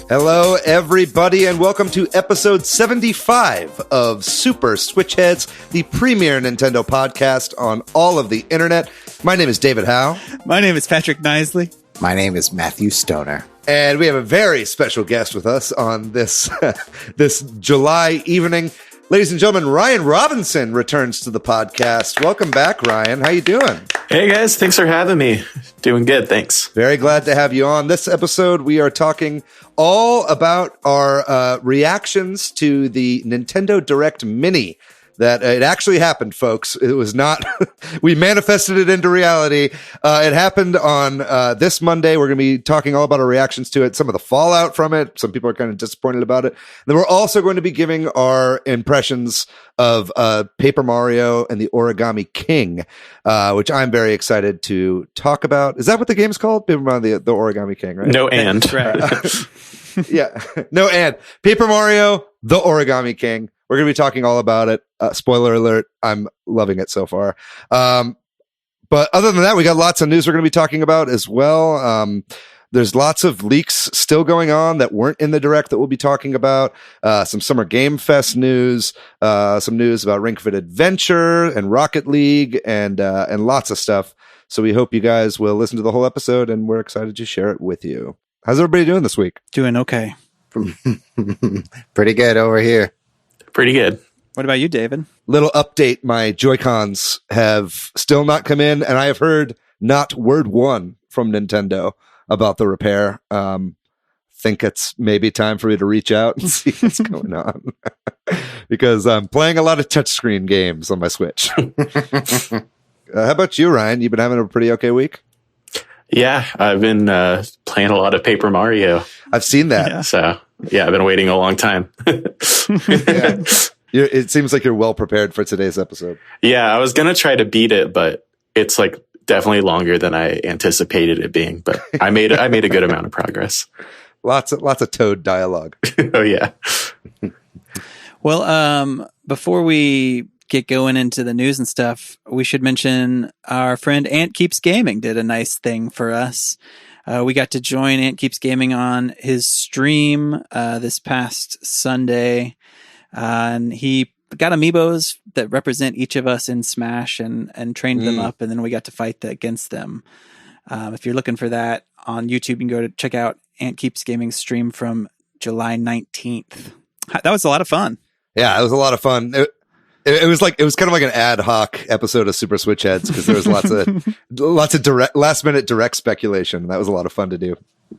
Hello, everybody, and welcome to episode 75 of Super Switch Headz, the premier Nintendo podcast on all of the internet. My name is David Howe. My name is Patrick Knisley. My name is Matthew Stoner. And we have a very special guest with us on this this July evening. Ladies and gentlemen, Ryan Robinson returns to the podcast. Welcome back, Ryan. How you doing? Hey, guys. Thanks for having me. Doing good. Thanks. Very glad to have you on. This episode, we are talking all about our reactions to the Nintendo Direct Mini. That it actually happened, folks. It was not, we manifested it into reality. It happened on this Monday. We're going to be talking all about our reactions to it, some of the fallout from it. Some people are kind of disappointed about it. Then we're also going to be giving our impressions of Paper Mario and the Origami King, which I'm very excited to talk about. Is that what the game's called? Paper Mario, the Origami King, right? No and. Right. Yeah. No and. Paper Mario, the Origami King. We're going to be talking all about it. Spoiler alert, I'm loving it so far. But other than that, we got lots of news we're going to be talking about as well. There's lots of leaks still going on that weren't in the Direct that we'll be talking about. Some Summer Game Fest news, some news about Ring Fit Adventure and Rocket League and lots of stuff. So we hope you guys will listen to the whole episode, and we're excited to share it with you. How's everybody doing this week? Doing okay. Pretty good over here. Pretty good. What about you, David? Little update. My Joy-Cons have still not come in, and I have heard not word one from Nintendo about the repair. Think it's maybe time for me to reach out and see what's going on because I'm playing a lot of touchscreen games on my Switch. How about you, Ryan? You've been having a pretty okay week? Yeah, I've been playing a lot of Paper Mario. I've seen that. Yeah. So, yeah, I've been waiting a long time. Yeah. It seems like you're well prepared for today's episode. Yeah, I was going to try to beat it, but it's like definitely longer than I anticipated it being. But I made a good amount of progress. Lots of Toad dialogue. Oh, yeah. Well, before we get going into the news and stuff, we should mention our friend Ant Keeps Gaming did a nice thing for us. We got to join Ant Keeps Gaming on his stream this past Sunday, and he got amiibos that represent each of us in Smash and trained them up, and then we got to fight against them. If you're looking for that on YouTube, you can go to check out Ant Keeps Gaming's stream from July 19th. That was a lot of fun. Yeah, it was a lot of fun. It was kind of like an ad hoc episode of Super Switch Headz because there was lots of direct last minute direct speculation. That was a lot of fun to do.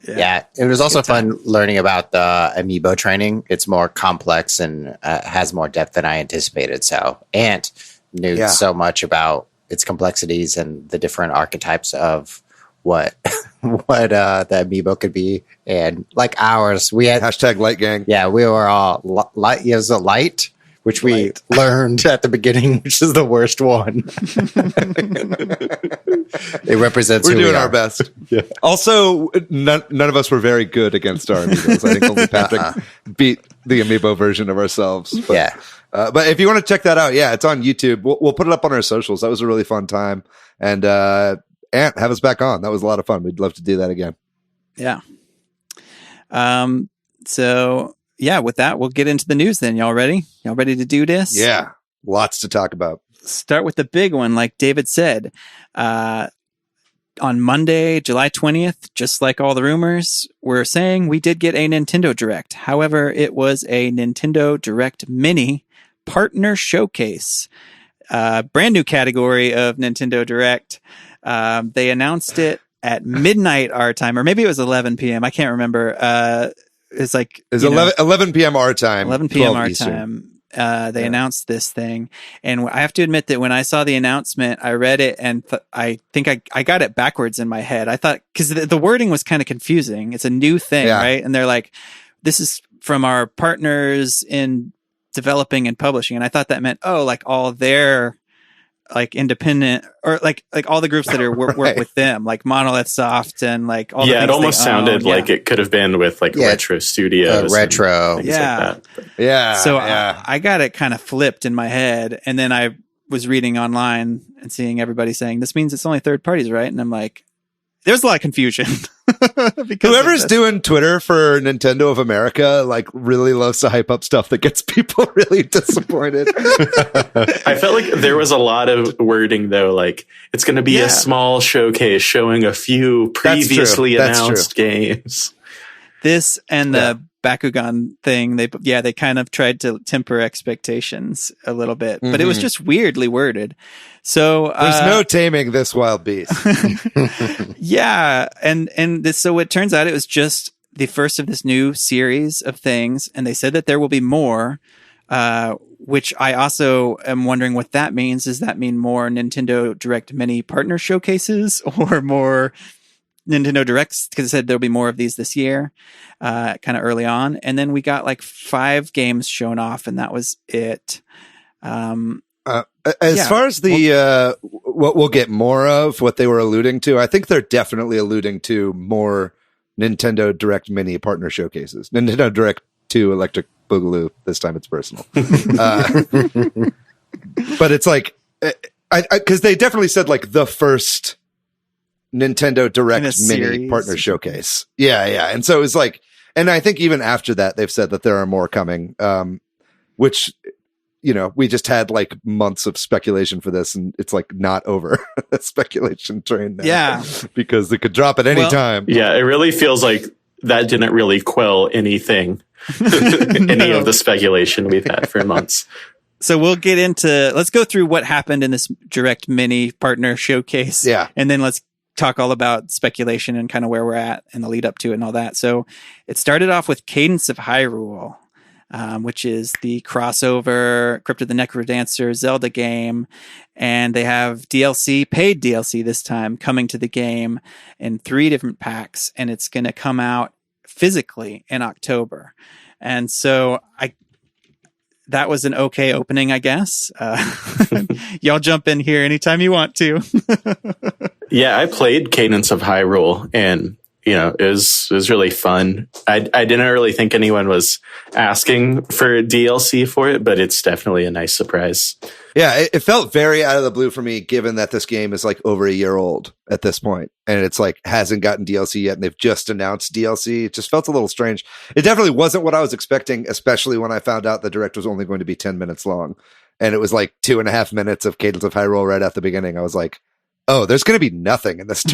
Yeah, it was also fun learning about the amiibo training. It's more complex and has more depth than I anticipated. So Ant knew so much about its complexities and the different archetypes of what the amiibo could be. And like ours, we had hashtag Light Gang. Yeah, we were all light. It was a light. Which we learned at the beginning, which is the worst one. It represents. We're doing our best. Yeah. Also, none of us were very good against our amiibos. I think only Patrick beat the amiibo version of ourselves. But, yeah. But if you want to check that out, yeah, it's on YouTube. We'll put it up on our socials. That was a really fun time. And Ant, have us back on. That was a lot of fun. We'd love to do that again. Yeah. So. Yeah, with that, we'll get into the news then. Y'all ready? Y'all ready to do this? Yeah, lots to talk about. Start with the big one, like David said. On Monday, July 20th, just like all the rumors were saying, we did get a Nintendo Direct. However, it was a Nintendo Direct Mini Partner Showcase. Brand new category of Nintendo Direct. They announced it at midnight our time, or maybe it was 11 p.m. I can't remember. It's like it's 11 p.m. our time. 11 p.m. our time. They announced this thing, and I have to admit that when I saw the announcement, I read it and I think I got it backwards in my head. I thought because the wording was kind of confusing. It's a new thing, right? And they're like, "This is from our partners in developing and publishing," and I thought that meant like all their like independent or like all the groups that are work with them, like Monolith Soft and like all the things it almost sounded like it could have been with like Retro Studios, retro, like that. Yeah. So I got it kind of flipped in my head, and then I was reading online and seeing everybody saying, this means it's only third parties, right? And I'm like, there's a lot of confusion. Whoever's doing Twitter for Nintendo of America, like, really loves to hype up stuff that gets people really disappointed. I felt like there was a lot of wording, though. Like, it's going to be a small showcase showing a few previously announced games. This and the Bakugan thing, they kind of tried to temper expectations a little bit, but it was just weirdly worded. So there's no taming this wild beast. Yeah, so it turns out it was just the first of this new series of things, and they said that there will be more, which I also am wondering what that means. Does that mean more Nintendo Direct Mini partner showcases or more Nintendo Directs? Because it said there'll be more of these this year, kind of early on. And then we got like 5 games shown off, and that was it. As far as the what we'll get more of, what they were alluding to, I think they're definitely alluding to more Nintendo Direct Mini partner showcases. Nintendo Direct 2 Electric Boogaloo. This time it's personal. But it's like, because they definitely said like the first Nintendo Direct Mini partner showcase. Yeah. And so it was like, and I think even after that, they've said that there are more coming, which, you know, we just had like months of speculation for this, and it's like not over the speculation train now. Yeah. Because it could drop at any time. Yeah, it really feels like that didn't really quell anything, any of the speculation we've had for months. So let's go through what happened in this Direct Mini partner showcase. Yeah. And then let's talk all about speculation and kind of where we're at and the lead up to it and all that. So it started off with Cadence of Hyrule, which is the crossover Crypt of the Necrodancer Zelda game. And they have DLC, paid DLC this time, coming to the game in 3 different packs. And it's going to come out physically in October. And so that was an okay opening, I guess. Y'all jump in here anytime you want to. Yeah, I played Cadence of Hyrule, and you know, it was really fun. I didn't really think anyone was asking for DLC for it, but it's definitely a nice surprise. Yeah, it felt very out of the blue for me, given that this game is like over a year old at this point, and it's like hasn't gotten DLC yet, and they've just announced DLC. It just felt a little strange. It definitely wasn't what I was expecting, especially when I found out the Direct was only going to be 10 minutes long, and it was like 2.5 minutes of Cadence of Hyrule right at the beginning. I was like, oh, there's going to be nothing in this.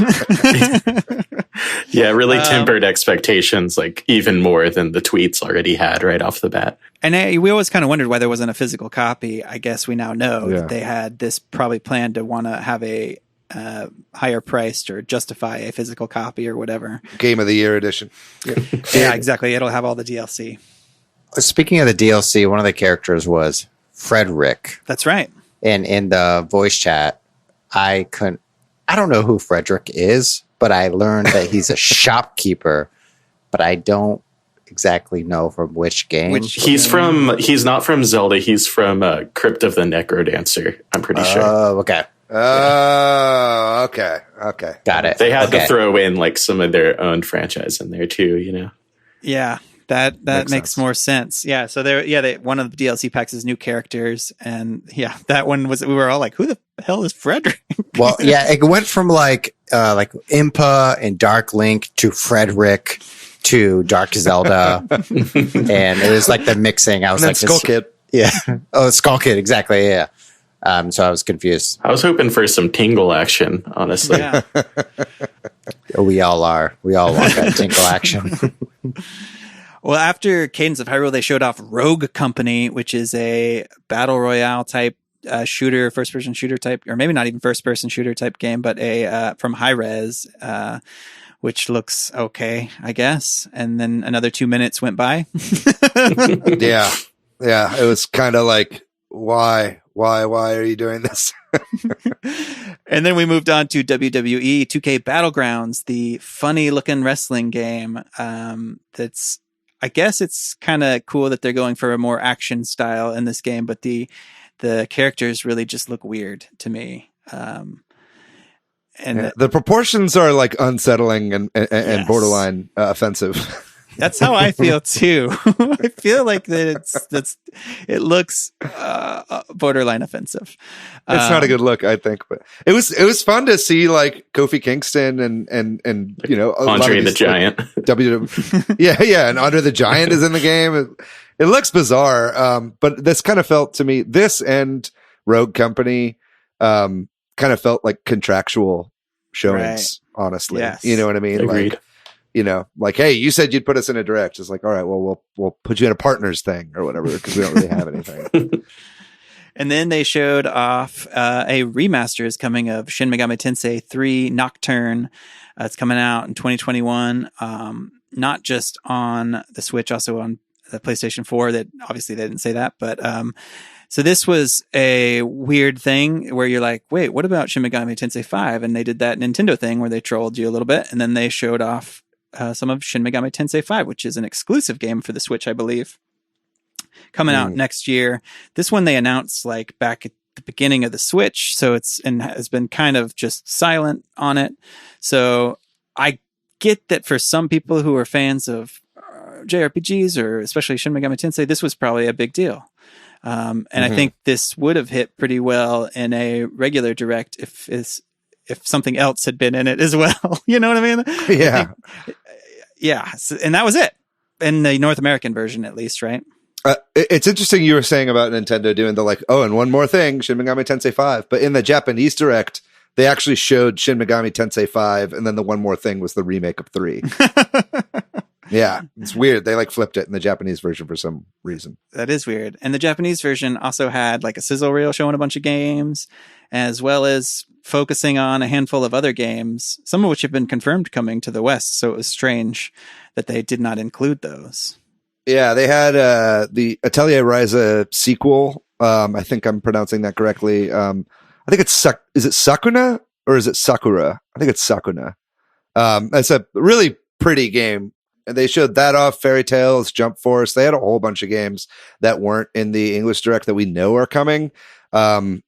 Yeah, really tempered expectations, like even more than the tweets already had right off the bat. And we always kind of wondered why there wasn't a physical copy. I guess we now know that they had this probably planned to want to have a higher priced or justify a physical copy or whatever. Game of the Year edition. Yeah, exactly. It'll have all the DLC. Speaking of the DLC, one of the characters was Frederick. That's right. And in the voice chat, I don't know who Frederick is, but I learned that he's a shopkeeper, but I don't exactly know from which game. He's not from Zelda. He's from Crypt of the Necrodancer, I'm pretty sure. Oh, okay. Okay. Got it. They had to throw in like some of their own franchise in there too, you know? Yeah. That makes more sense. Yeah. So one of the DLC packs is new characters, and yeah, that one we were all like, who the hell is Frederick? Well, yeah, it went from like Impa and Dark Link to Frederick to Dark Zelda, and it was like the mixing. I was like, Skull Kid. Yeah. Oh, Skull Kid. Exactly. Yeah. So I was confused. I was hoping for some tingle action, honestly. Yeah. We all are. We all want that tingle action. Well, after Cadence of Hyrule, they showed off Rogue Company, which is a battle royale type shooter, first-person shooter type, or maybe not even first-person shooter type game, but from Hi-Rez, which looks okay, I guess. And then another 2 minutes went by. Yeah. It was kind of like, why are you doing this? And then we moved on to WWE 2K Battlegrounds, the funny-looking wrestling game that's. I guess it's kind of cool that they're going for a more action style in this game, but the characters really just look weird to me. And the proportions are like unsettling and borderline offensive. That's how I feel too. I feel like that it looks borderline offensive. It's not a good look, I think, but it was fun to see like Kofi Kingston and you know, Andre the Giant. Yeah, and Andre the Giant is in the game. It looks bizarre, but this kind of felt to me, this and Rogue Company kind of felt like contractual showings, honestly. Yes. You know what I mean? Agreed. Like, you know, like, hey, you said you'd put us in a direct. It's like, all right, well, we'll put you in a partners thing or whatever, because we don't really have anything. And then they showed off a remaster is coming of Shin Megami Tensei 3 Nocturne. It's coming out in 2021, not just on the Switch, also on the PlayStation 4. That obviously they didn't say that, but so this was a weird thing where you're like, wait, what about Shin Megami Tensei 5? And they did that Nintendo thing where they trolled you a little bit, and then they showed off some of Shin Megami Tensei 5, which is an exclusive game for the Switch, I believe, coming out next year. This one they announced like back at the beginning of the Switch, so has been kind of just silent on it. So I get that for some people who are fans of JRPGs, or especially Shin Megami Tensei, this was probably a big deal. And I think this would have hit pretty well in a regular direct if something else had been in it as well. You know what I mean? Yeah. Yeah. So, and that was it in the North American version, at least, right? It's interesting you were saying about Nintendo doing the like, oh, and one more thing, Shin Megami Tensei 5. But in the Japanese direct, they actually showed Shin Megami Tensei 5, and then the one more thing was the remake of 3. Yeah, it's weird. They like flipped it in the Japanese version for some reason. That is weird. And the Japanese version also had like a sizzle reel showing a bunch of games, as well as focusing on a handful of other games, some of which have been confirmed coming to the West. So it was strange that they did not include those. Yeah, they had the Atelier Ryza sequel. I think I'm pronouncing that correctly. I think it's is it Sakuna or is it Sakura? I think it's Sakuna. It's a really pretty game. And they showed that off, Fairy Tales, Jump Force. They had a whole bunch of games that weren't in the English direct that we know are coming. Do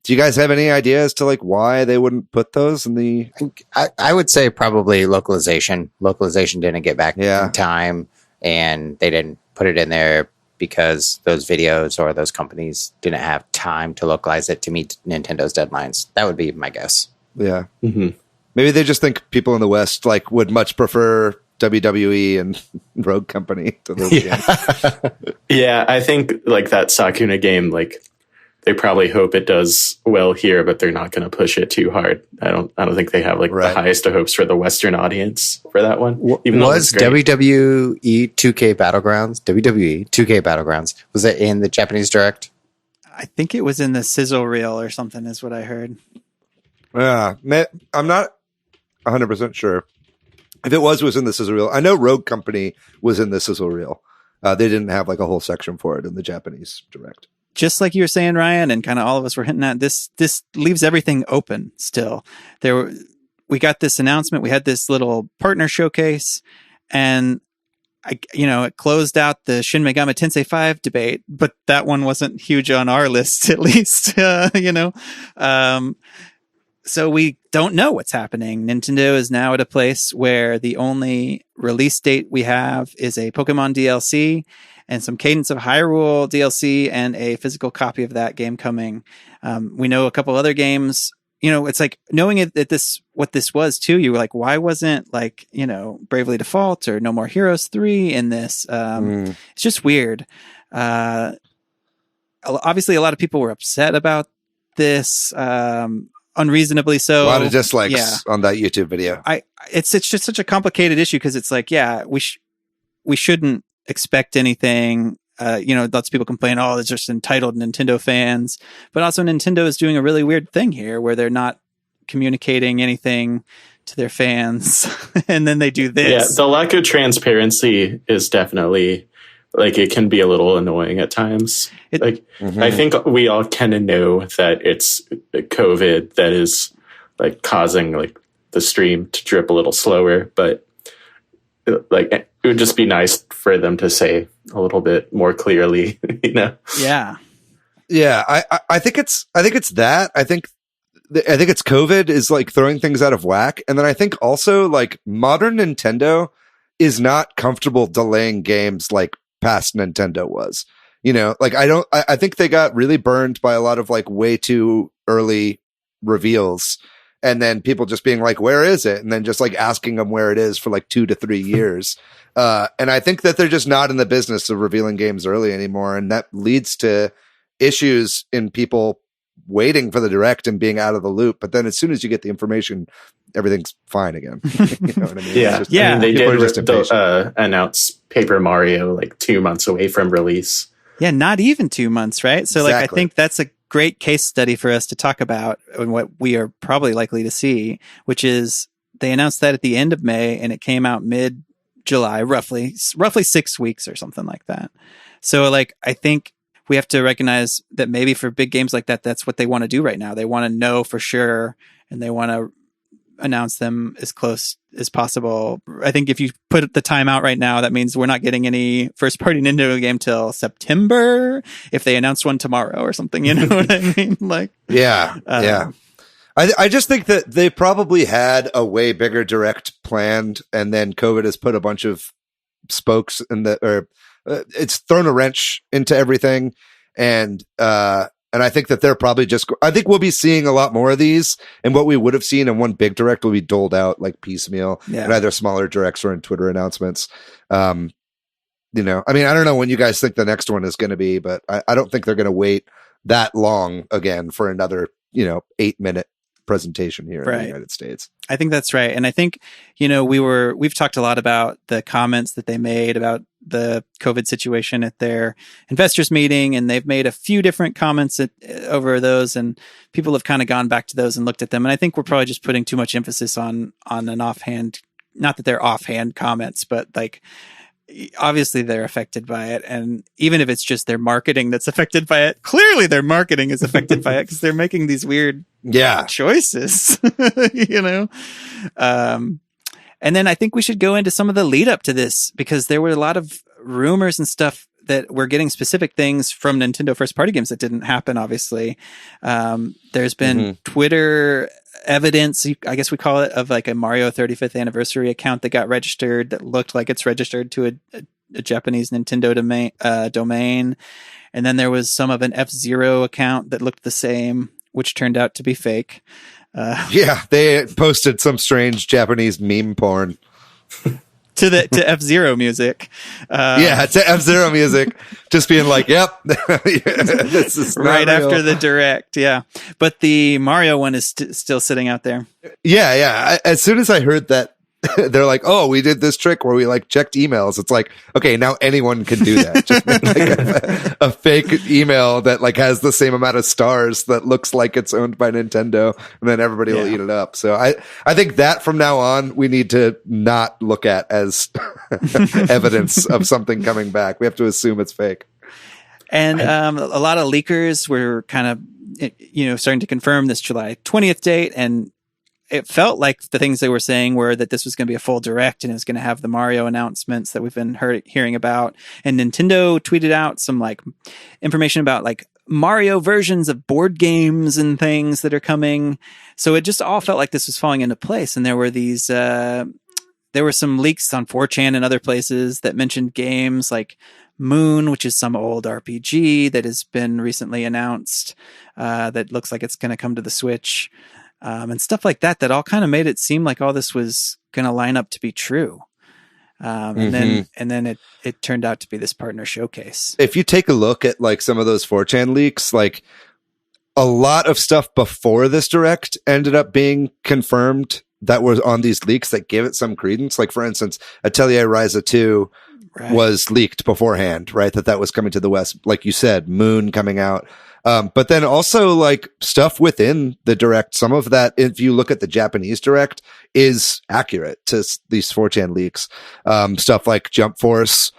you guys have any idea as to like why they wouldn't put those in the? I would say probably localization. Localization didn't get back in time, and they didn't put it in there because those videos or those companies didn't have time to localize it to meet Nintendo's deadlines. That would be my guess. Yeah. Mm-hmm. Maybe they just think people in the West like would much prefer WWE and Rogue Company to those games. Yeah, I think like that Sakuna game, like they probably hope it does well here, but they're not going to push it too hard. I don't think they have like the highest of hopes for the Western audience for that one. Even was WWE 2K Battlegrounds, was it in the Japanese direct? I think it was in the sizzle reel or something is what I heard. Yeah, I'm not 100% sure. If it was in the sizzle reel. I know Rogue Company was in the sizzle reel. They didn't have like a whole section for it in the Japanese direct. Just like you were saying, Ryan, and kind of all of us were hinting at, this leaves everything open still. We got this announcement. We had this little partner showcase, and it closed out the Shin Megami Tensei 5 debate, but that one wasn't huge on our list, at least, so we don't know what's happening. Nintendo is now at a place where the only release date we have is a Pokemon DLC and some Cadence of Hyrule DLC and a physical copy of that game coming. We know a couple other games. It's like knowing what this was too. You were like, why wasn't like, Bravely Default or No More Heroes 3 in this? It's just weird. Obviously, a lot of people were upset about this. Unreasonably so. A lot of dislikes on that YouTube video. It's just such a complicated issue because it's like, we shouldn't expect anything. Lots of people complain, oh, it's just entitled Nintendo fans. But also Nintendo is doing a really weird thing here where they're not communicating anything to their fans. And then they do this. Yeah, the lack of transparency is definitely like it can be a little annoying at times. I think we all kind of know that it's COVID that is like causing like the stream to drip a little slower, but like it would just be nice for them to say a little bit more clearly, Yeah. Yeah. I think it's that. I think it's COVID is like throwing things out of whack. And then I think also like modern Nintendo is not comfortable delaying games like past Nintendo was. Like I think they got really burned by a lot of like way too early reveals, and then people just being like, where is it? And then just like asking them where it is for like 2 to 3 years. And I think that they're just not in the business of revealing games early anymore. And that leads to issues in people waiting for the direct and being out of the loop. But then as soon as you get the information, everything's fine again. You know what I mean? I mean, they did announce Paper Mario like 2 months away from release. Yeah, not even 2 months, right? So like, I think that's a great case study for us to talk about and what we are probably likely to see, which is they announced that at the end of May and it came out mid-July, roughly 6 weeks or something like that. So like, I think we have to recognize that maybe for big games like that, that's what they want to do right now. They want to know for sure, and they want to announce them as close as possible. I think if you put the time out right now, that means we're not getting any first party Nintendo game till September if they announce one tomorrow or something, you know what I mean? Like, yeah. I just think that they probably had a way bigger direct planned, and then COVID has put a bunch of spokes in it's thrown a wrench into everything. And I think that they're probably I think we'll be seeing a lot more of these, and what we would have seen in one big direct will be doled out like piecemeal in either smaller directs or in Twitter announcements. I mean, I don't know when you guys think the next one is going to be, but I don't think they're going to wait that long again for another, 8-minute presentation here in the United States. I think that's right. And I think, we've talked a lot about the comments that they made about the COVID situation at their investors meeting, and they've made a few different comments over those, and people have kind of gone back to those and looked at them. And I think we're probably just putting too much emphasis on an offhand, not that they're offhand comments, but like, obviously they're affected by it. And even if it's just their marketing that's affected by it, clearly their marketing is affected by it because they're making these weird choices, and then I think we should go into some of the lead up to this, because there were a lot of rumors and stuff that we're getting specific things from Nintendo first party games that didn't happen. Obviously, there's been Twitter evidence, I guess we call it, of like a Mario 35th anniversary account that got registered that looked like it's registered to a Japanese Nintendo domain. And then there was some of an F-Zero account that looked the same, which turned out to be fake. They posted some strange Japanese meme porn to F-Zero music. To F-Zero music, just being like, yep, this is right real. After the direct. Yeah. But the Mario one is still sitting out there. Yeah. As soon as I heard that, they're like, oh, we did this trick where we like checked emails. It's like, okay, now anyone can do that. Just make like a fake email that like has the same amount of stars that looks like it's owned by Nintendo, and then everybody will eat it up. So I think that from now on, we need to not look at as evidence of something coming back. We have to assume it's fake. And a lot of leakers were kind of, starting to confirm this July 20th date, and it felt like the things they were saying were that this was going to be a full direct and it was going to have the Mario announcements that we've been hearing about. And Nintendo tweeted out some like information about like Mario versions of board games and things that are coming. So it just all felt like this was falling into place. And there were these, there were some leaks on 4chan and other places that mentioned games like Moon, which is some old RPG that has been recently announced, that looks like it's going to come to the Switch. And stuff like that all kind of made it seem like all this was going to line up to be true. And then it turned out to be this partner showcase. If you take a look at like some of those 4chan leaks, like a lot of stuff before this direct ended up being confirmed that was on these leaks that gave it some credence. Like for instance, Atelier Ryza 2 was leaked beforehand, right? That was coming to the West. Like you said, Moon coming out. But then also like stuff within the direct, some of that, if you look at the Japanese direct, is accurate to these 4chan leaks. Stuff like Jump Force,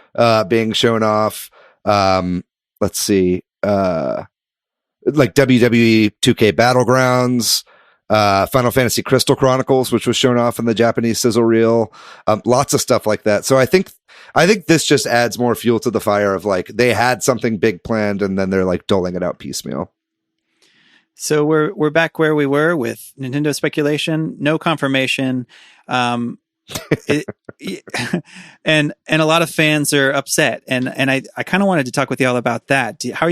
being shown off. Let's see, like WWE 2K Battlegrounds, Final Fantasy Crystal Chronicles, which was shown off in the Japanese sizzle reel. Lots of stuff like that. So I think this just adds more fuel to the fire of like, they had something big planned and then they're like doling it out piecemeal. So we're back where we were with Nintendo speculation, no confirmation. it, and a lot of fans are upset, and I kind of wanted to talk with y'all about that. How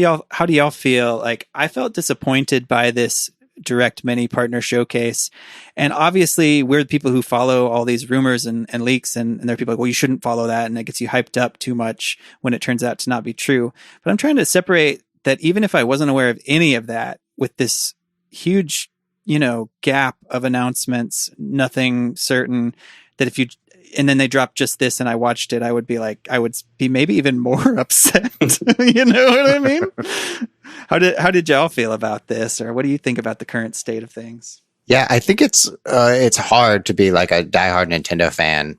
do y'all feel? Like, I felt disappointed by this Direct Mini partner showcase, and obviously we're the people who follow all these rumors and leaks, and there are people like, well, you shouldn't follow that, and it gets you hyped up too much when it turns out to not be true. But I'm trying to separate that. Even if I wasn't aware of any of that, with this huge, gap of announcements, nothing certain, that if you, and then they dropped just this and I watched it, I would be maybe even more upset. You know what I mean? How did y'all feel about this, or what do you think about the current state of things? Yeah, I think it's hard to be like a diehard Nintendo fan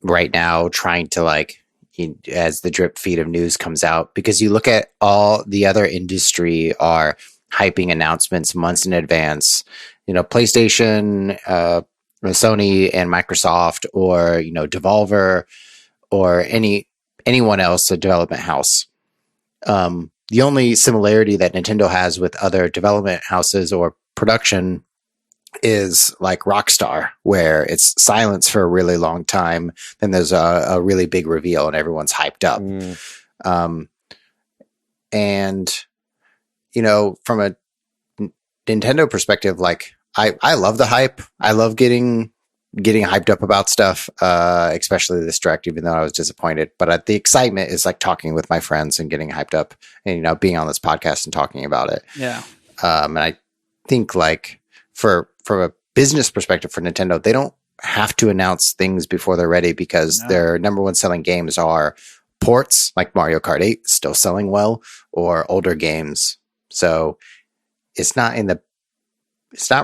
right now, trying to as the drip feed of news comes out, because you look at all the other industry are hyping announcements months in advance. PlayStation, Sony and Microsoft, or Devolver, or anyone else, a development house. The only similarity that Nintendo has with other development houses or production is like Rockstar, where it's silence for a really long time, then there's a really big reveal and everyone's hyped up. And from a Nintendo perspective, I love the hype. I love getting hyped up about stuff, especially this Direct, even though I was disappointed. But the excitement is like talking with my friends and getting hyped up, and being on this podcast and talking about it. Yeah. And I think from a business perspective for Nintendo, they don't have to announce things before they're ready, because their number one selling games are ports, like Mario Kart 8 is still selling well, or older games. So it's not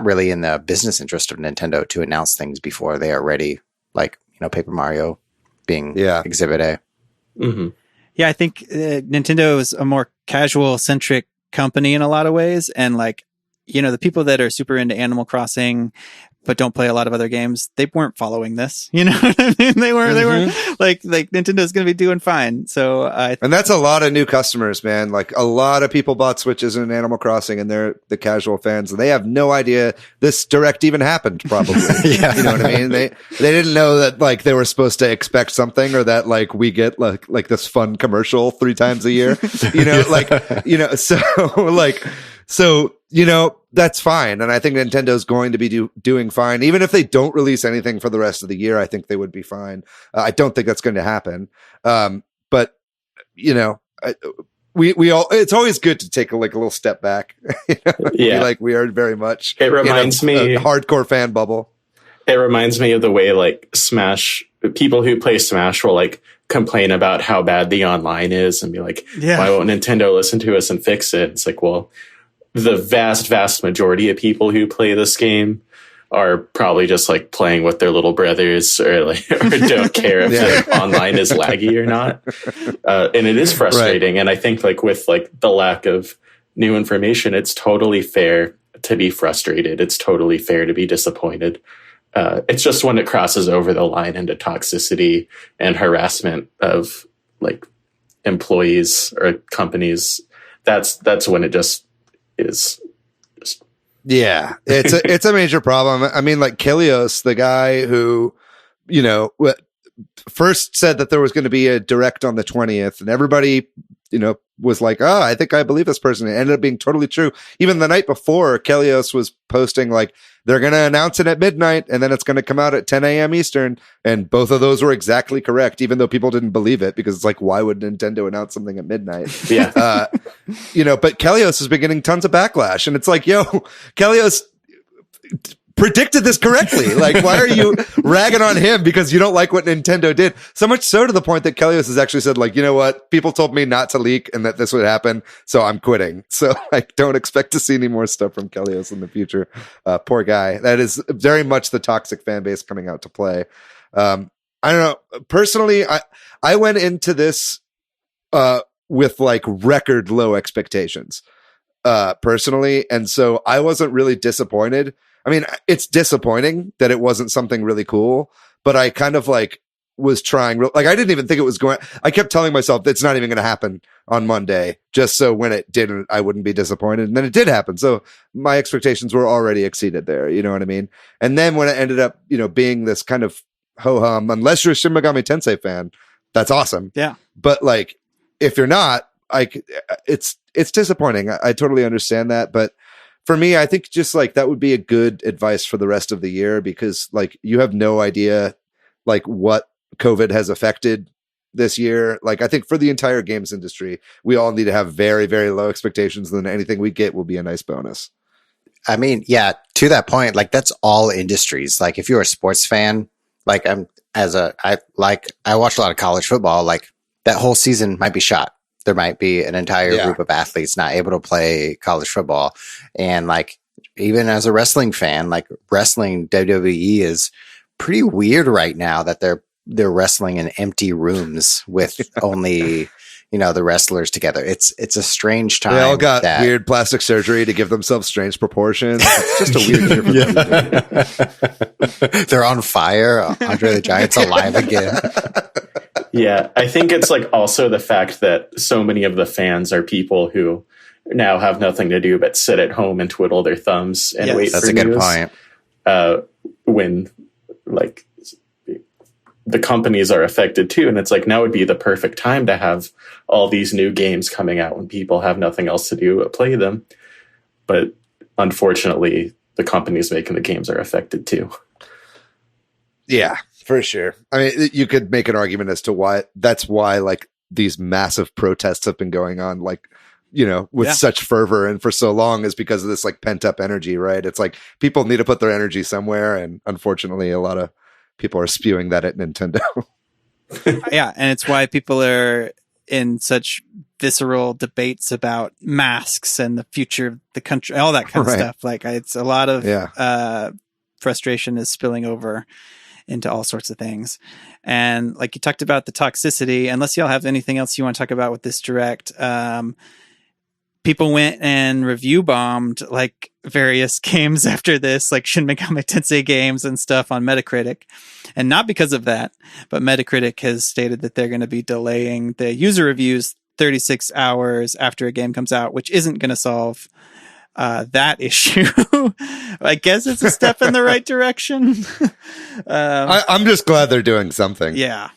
really in the business interest of Nintendo to announce things before they are ready, like, Paper Mario being Exhibit A. Mm-hmm. Yeah, I think Nintendo is a more casual centric company in a lot of ways. And the people that are super into Animal Crossing but don't play a lot of other games, they weren't following this. You know what I mean? They weren't like Nintendo's going to be doing fine. So, and that's a lot of new customers, man. Like, a lot of people bought Switches in Animal Crossing, and they're the casual fans, and they have no idea this Direct even happened, probably. Yeah. You know what I mean? They didn't know that they were supposed to expect something, or that we get like this fun commercial 3 times a year. So that's fine. And I think Nintendo's going to be doing fine. Even if they don't release anything for the rest of the year, I think they would be fine. I don't think that's going to happen. But we all, it's always good to take a little step back. Yeah. We are very much, it reminds me, a hardcore fan bubble. It reminds me of the way Smash, people who play Smash will complain about how bad the online is and be like, why won't Nintendo listen to us and fix it? It's well, the vast majority of people who play this game are probably just playing with their little brothers, or don't care if the online is laggy or not. And it is frustrating. Right. And I think with the lack of new information, it's totally fair to be frustrated. It's totally fair to be disappointed. It's just when it crosses over the line into toxicity and harassment of employees or companies, that's when it just is. Yeah, it's a major problem. I mean, Kilios, the guy who, first said that there was going to be a Direct on the 20th, and everybody, was like, oh, I think I believe this person. It ended up being totally true. Even the night before, Kilios was posting they're going to announce it at midnight, and then it's going to come out at 10 a.m. Eastern. And both of those were exactly correct, even though people didn't believe it, because it's why would Nintendo announce something at midnight? Yeah. But Kilios has been getting tons of backlash, and it's Kilios predicted this correctly. Why are you ragging on him because you don't like what Nintendo did? So much so to the point that Kilios has actually said, you know what? People told me not to leak and that this would happen, so I'm quitting. So I don't expect to see any more stuff from Kilios in the future. Poor guy. That is very much the toxic fan base coming out to play. I don't know. Personally, I went into this with record low expectations personally, and so I wasn't really disappointed. I mean, it's disappointing that it wasn't something really cool, but I kind of was trying. I didn't even think it was going. I kept telling myself it's not even going to happen on Monday, just so when it didn't, I wouldn't be disappointed. And then it did happen. So my expectations were already exceeded there. You know what I mean? And then when it ended up, being this kind of ho hum. Unless you're a Shin Megami Tensei fan, that's awesome. Yeah. But like, if you're not, like, it's disappointing. I totally understand that, but for me, I think just like that would be a good advice for the rest of the year, because like you have no idea like what COVID has affected this year. Like, I think for the entire games industry, we all need to have very, very low expectations. Then anything we get will be a nice bonus. I mean, yeah, to that point, like that's all industries. Like if you're a sports fan, like I watch a lot of college football, like that whole season might be shot. There might be an entire group of athletes not able to play college football. And like, even as a wrestling fan, like wrestling WWE is pretty weird right now that they're wrestling in empty rooms with only, the wrestlers together. It's a strange time. They all got weird plastic surgery to give themselves strange proportions. It's just a weird year for them. They're on fire. Andre the Giant's alive again. Yeah, I think it's like also the fact that so many of the fans are people who now have nothing to do but sit at home and twiddle their thumbs and wait for news. That's a good point. When like the companies are affected too, and it's like now would be the perfect time to have all these new games coming out when people have nothing else to do but play them. But unfortunately, the companies making the games are affected too. Yeah. For sure. I mean, you could make an argument as to why like these massive protests have been going on, like, with such fervor and for so long, is because of this like pent up energy, right? It's like people need to put their energy somewhere. And unfortunately, a lot of people are spewing that at Nintendo. Yeah. And it's why people are in such visceral debates about masks and the future of the country, all that kind of stuff. Like it's a lot of frustration is spilling over into all sorts of things. And like you talked about the toxicity, unless y'all have anything else you want to talk about with this direct, people went and review bombed like various games after this, like Shin Megami Tensei games and stuff on Metacritic. And not because of that, but Metacritic has stated that they're going to be delaying the user reviews 36 hours after a game comes out, which isn't going to solve that issue. I guess it's a step in the right direction. I'm just glad they're doing something. Yeah.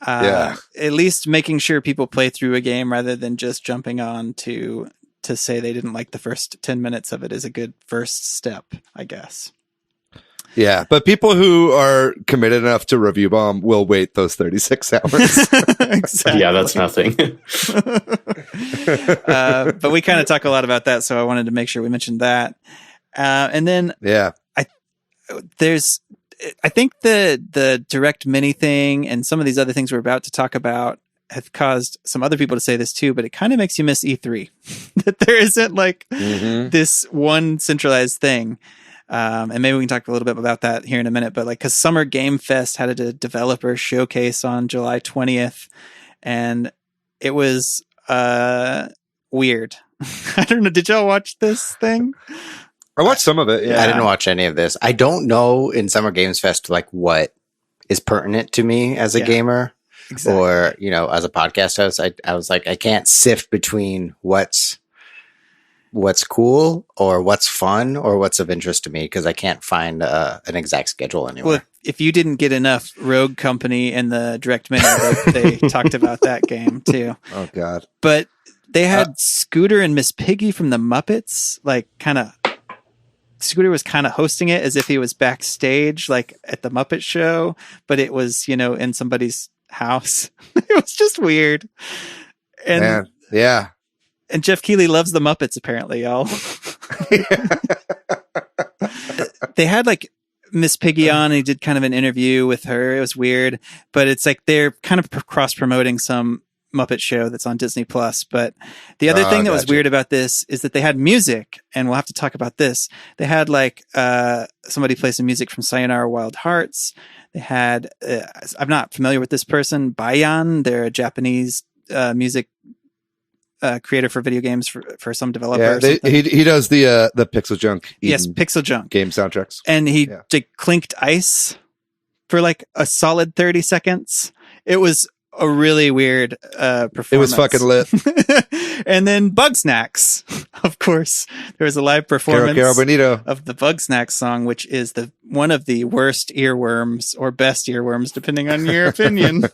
At least making sure people play through a game rather than just jumping on to say they didn't like the first 10 minutes of it is a good first step, I guess. Yeah, but people who are committed enough to review bomb will wait those 36 hours. Exactly. Yeah, that's nothing. But we kind of talk a lot about that, so I wanted to make sure we mentioned that. And then I think the direct mini thing and some of these other things we're about to talk about have caused some other people to say this too, but it kind of makes you miss E3 that there isn't like this one centralized thing. And maybe we can talk a little bit about that here in a minute, but like, cause Summer Game Fest had a developer showcase on July 20th and it was, weird. I don't know. Did y'all watch this thing? I watched some of it. Yeah. I didn't watch any of this. I don't know in Summer Games Fest, like what is pertinent to me as a gamer or, as a podcast host. I was like, I can't sift between what's cool or what's fun or what's of interest to me because I can't find an exact schedule anywhere. Well, if you didn't get enough Rogue Company in the direct menu, they talked about that game too. Oh God. But they had Scooter and Miss Piggy from the Muppets, like Scooter was kind of hosting it as if he was backstage, like at the Muppet Show, but it was, in somebody's house. It was just weird. And man, yeah. And Jeff Keighley loves the Muppets, apparently, y'all. They had like Miss Piggy on, and he did kind of an interview with her. It was weird, but it's like they're kind of cross promoting some Muppet Show that's on Disney Plus. But the other thing that was weird about this is that they had music, and we'll have to talk about this. They had like somebody play some music from Sayonara Wild Hearts. They had I'm not familiar with this person, Bayan. They're a Japanese music creator for video games for some developer. Yeah, he does the Pixel Junk. Yes, Pixel Junk game soundtracks, and he clinked ice for like a solid 30 seconds. It was a really weird performance. It was fucking lit. And then Bug Snacks, of course. There was a live performance Caro Bonito. of the Bug Snacks song, which is one of the worst earworms or best earworms, depending on your opinion.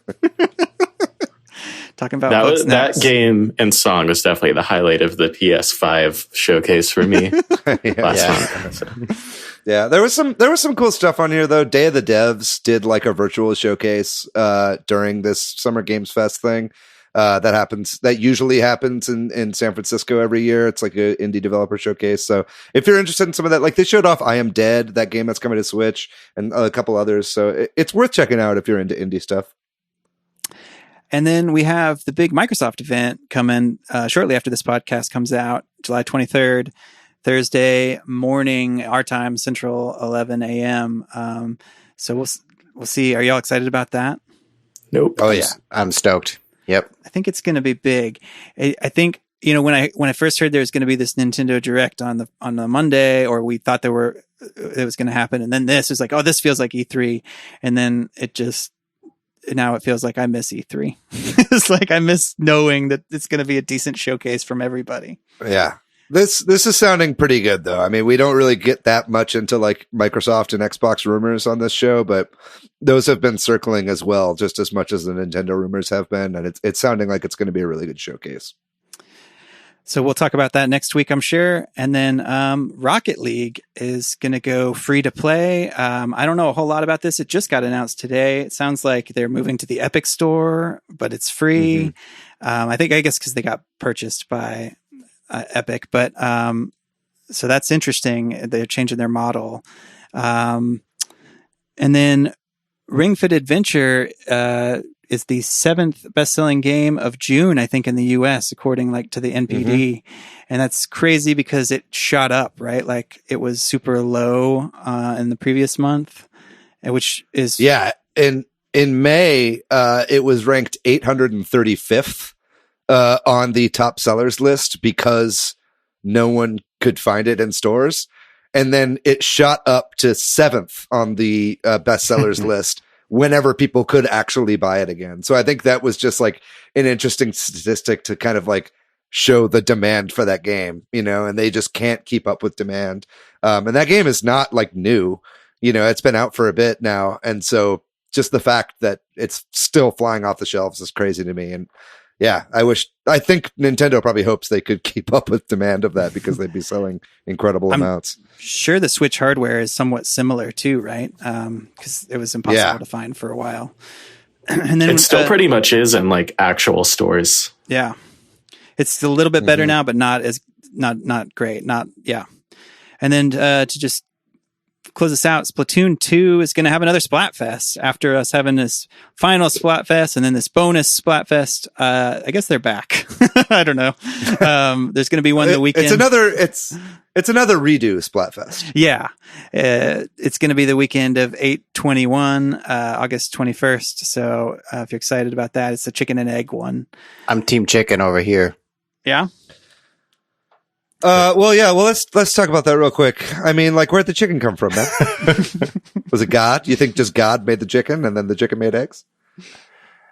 Talking about Bug Snacks. That game and song was definitely the highlight of the PS5 showcase for me last month. Yeah, there was some cool stuff on here though. Day of the Devs did like a virtual showcase during this Summer Games Fest thing. That usually happens in San Francisco every year. It's like an indie developer showcase. So if you're interested in some of that, like they showed off I Am Dead, that game that's coming to Switch, and a couple others. So it's worth checking out if you're into indie stuff. And then we have the big Microsoft event coming shortly after this podcast comes out, July 23rd, Thursday morning, our time, Central, 11 a.m. So we'll see. Are y'all excited about that? Nope. Oh yeah, I'm stoked. Yep. I think it's going to be big. I think, you know, when I first heard there was going to be this Nintendo Direct on the Monday, or we thought it was going to happen, and then this is like, oh, this feels like E3, and then now it feels like I miss E3. It's like I miss knowing that it's going to be a decent showcase from everybody. Yeah. This is sounding pretty good though. I mean, we don't really get that much into like Microsoft and Xbox rumors on this show, but those have been circling as well, just as much as the Nintendo rumors have been. And it's sounding like it's going to be a really good showcase. So we'll talk about that next week, I'm sure. And then Rocket League is going to go free to play. I don't know a whole lot about this. It just got announced today. It sounds like they're moving to the Epic Store, but it's free. Mm-hmm. I guess because they got purchased by Epic, but so that's interesting. They're changing their model. And then Ring Fit Adventure is the 7th best-selling game of June, I think, in the US, according to the NPD. Mm-hmm. And that's crazy because it shot up, right? Like it was super low in the previous month, which is in May, it was ranked 835th on the top sellers list because no one could find it in stores. And then it shot up to 7th on the bestsellers list whenever people could actually buy it again. So I think that was just like an interesting statistic to kind of like show the demand for that game, you know, and they just can't keep up with demand. And that game is not like new, you know, it's been out for a bit now. And so just the fact that it's still flying off the shelves is crazy to me. And yeah, I think Nintendo probably hopes they could keep up with demand of that because they'd be selling incredible amounts. Sure, the Switch hardware is somewhat similar too, right? Because it was impossible to find for a while. And then it still pretty much is in like actual stores. Yeah, it's a little bit better now, but not great. And then to just close this out, Splatoon 2 is going to have another Splatfest after us having this final Splatfest and then this bonus Splatfest. I guess they're back. I don't know. There's going to be one the weekend. It's another redo Splatfest. Yeah. It's going to be the weekend of 8/21, August 21st. So if you're excited about that, it's the chicken and egg one. I'm Team Chicken over here. Yeah. Well, let's talk about that real quick. I mean, like, where'd the chicken come from, man? Was it God? You think just God made the chicken and then the chicken made eggs?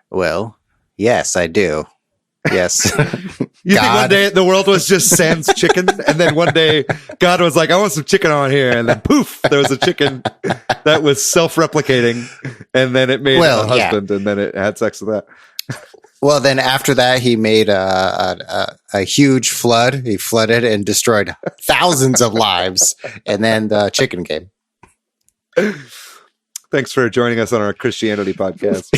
Well, yes, I do. Yes. You think one day the world was just sans chicken, and then one day God was like, I want some chicken on here, and then poof, there was a chicken that was self-replicating, and then it made a husband, and then it had sex with that. Well, then after that, he made a huge flood. He flooded and destroyed thousands of lives. And then the chicken came. Thanks for joining us on our Christianity podcast.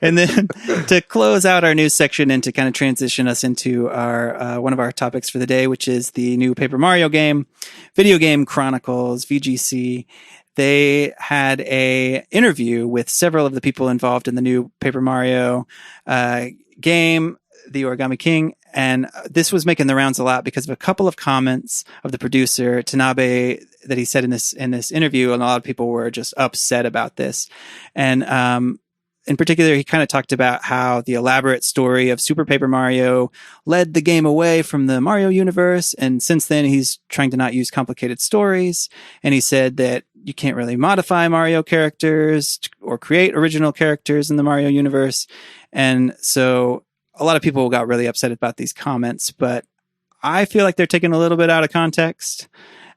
And then to close out our news section and to kind of transition us into our one of our topics for the day, which is the new Paper Mario game, Video Game Chronicles, VGC. They had a interview with several of the people involved in the new Paper Mario game, the Origami King, and this was making the rounds a lot because of a couple of comments of the producer Tanabe that he said in this interview, and a lot of people were just upset about this. And in particular, he kind of talked about how the elaborate story of Super Paper Mario led the game away from the Mario universe. And since then, he's trying to not use complicated stories. And he said that you can't really modify Mario characters or create original characters in the Mario universe. And so a lot of people got really upset about these comments, but I feel like they're taken a little bit out of context.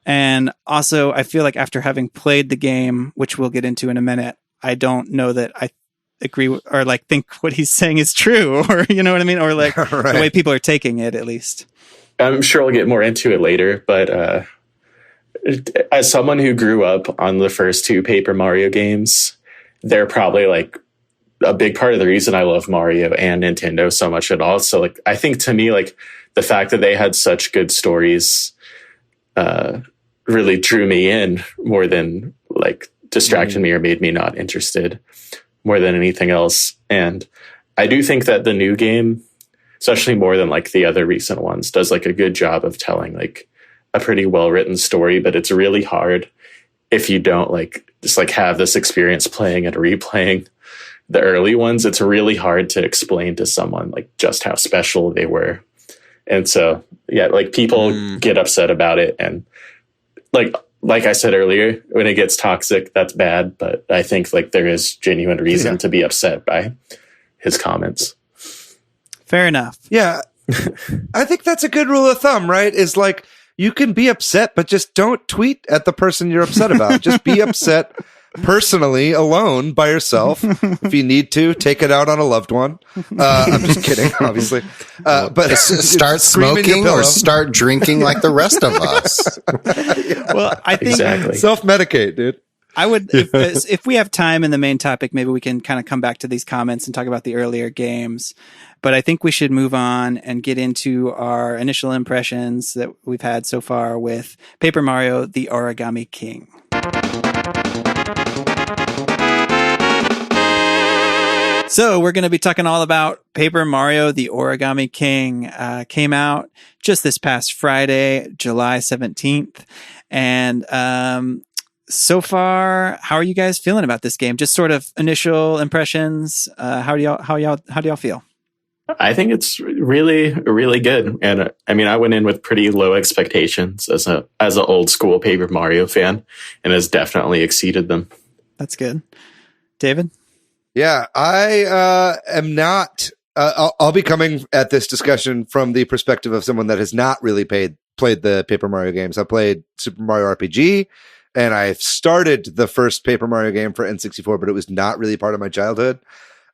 And also, I feel like after having played the game, which we'll get into in a minute, I don't know that I agree or like think what he's saying is true, or you know what I mean, or like the way people are taking it, at least. I'm sure I'll get more into it later, but as someone who grew up on the first two Paper Mario games, they're probably like a big part of the reason I love Mario and Nintendo so much at all. So like, I think to me, like the fact that they had such good stories really drew me in more than like distracted me or made me not interested more than anything else. And I do think that the new game, especially more than like the other recent ones, does like a good job of telling like a pretty well written story, but it's really hard if you don't like just like have this experience playing and replaying the early ones. It's really hard to explain to someone like just how special they were. And so, yeah, like people get upset about it. And like I said earlier, when it gets toxic, that's bad. But I think like there is genuine reason to be upset by his comments. Fair enough. Yeah. I think that's a good rule of thumb, right? Is like, you can be upset, but just don't tweet at the person you're upset about. Just be upset personally, alone, by yourself. If you need to, take it out on a loved one. I'm just kidding, obviously. But start smoking or start drinking like the rest of us. Well, I think self-medicate, dude. I would, if we have time in the main topic, maybe we can kind of come back to these comments and talk about the earlier games. But I think we should move on and get into our initial impressions that we've had so far with Paper Mario, the Origami King. So we're going to be talking all about Paper Mario, the Origami King. Came out just this past Friday, July 17th. And so far, how are you guys feeling about this game? Just sort of initial impressions. How do y'all feel? I think it's really, really good. And I mean, I went in with pretty low expectations as an old school Paper Mario fan, and has definitely exceeded them. That's good. David? Yeah, I am not. I'll be coming at this discussion from the perspective of someone that has not really played the Paper Mario games. I played Super Mario RPG, and I started the first Paper Mario game for N64, but it was not really part of my childhood.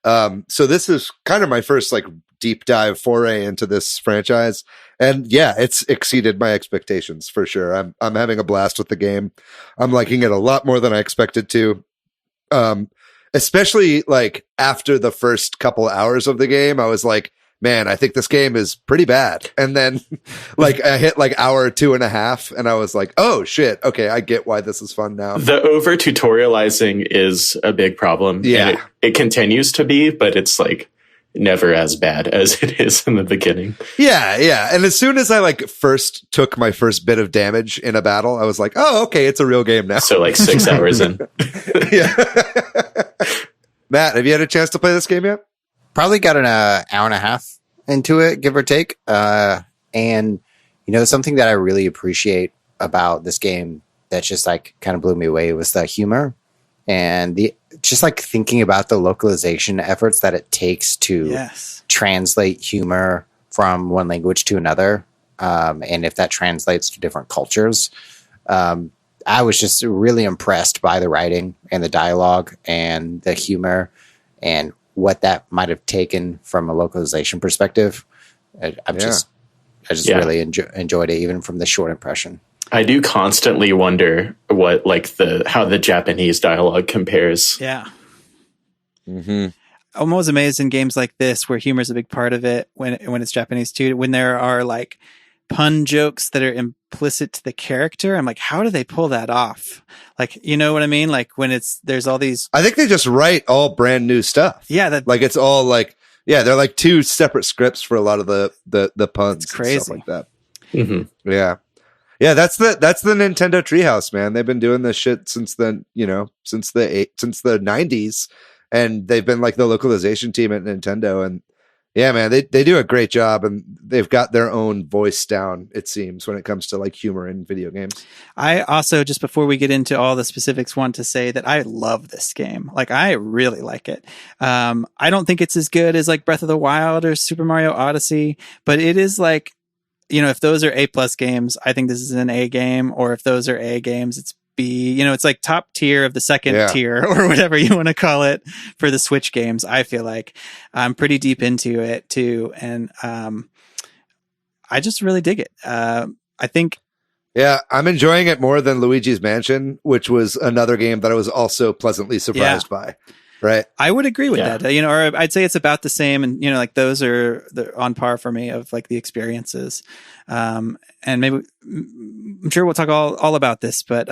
So this is kind of my first like deep dive foray into this franchise. And yeah, it's exceeded my expectations for sure. I'm having a blast with the game. I'm liking it a lot more than I expected to. Especially like after the first couple hours of the game, I was like, man, I think this game is pretty bad. And then like I hit like hour 2.5 and I was like, oh shit. Okay. I get why this is fun now. The over tutorializing is a big problem. Yeah. And it continues to be, but it's like never as bad as it is in the beginning. Yeah. Yeah. And as soon as I like first took my first bit of damage in a battle, I was like, oh, okay. It's a real game now. So like 6 hours in. Yeah. Matt, have you had a chance to play this game yet? Probably got an hour and a half into it, give or take. And, you know, something that I really appreciate about this game that just like kind of blew me away was the humor and just like thinking about the localization efforts that it takes to translate humor from one language to another. And if that translates to different cultures, I was just really impressed by the writing and the dialogue and the humor and what that might have taken from a localization perspective. I just really enjoyed it, even from the short impression. I do constantly wonder what like how the Japanese dialogue compares. Yeah. Mm-hmm. I'm always amazed in games like this where humor is a big part of it when it's Japanese too, when there are like pun jokes that are implicit to the character. I'm like, how do they pull that off? Like, you know what I mean? Like when there's all these, I think they just write all brand new stuff. Yeah. Like it's all like, yeah, they're like two separate scripts for a lot of the puns. It's crazy. And stuff like that. Mm-hmm. Yeah. Yeah. That's the Nintendo Treehouse, man. They've been doing this shit since the 90s, and they've been like the localization team at Nintendo. And Yeah, man, they do a great job, and they've got their own voice down, it seems, when it comes to like humor in video games. I also, just before we get into all the specifics, want to say that I love this game. Like, I really like it. I don't think it's as good as like Breath of the Wild or Super Mario Odyssey, but it is like, you know, if those are A+ games, I think this is an A game, or if those are A games, it's B. You know, it's like top tier of the second tier, or whatever you want to call it, for the Switch games. I feel like I'm pretty deep into it too, and I just really dig it. I think. Yeah, I'm enjoying it more than Luigi's Mansion, which was another game that I was also pleasantly surprised by. Right. I would agree with that, you know, or I'd say it's about the same. And, you know, like those are on par for me of like the experiences. And maybe I'm sure we'll talk all about this, but,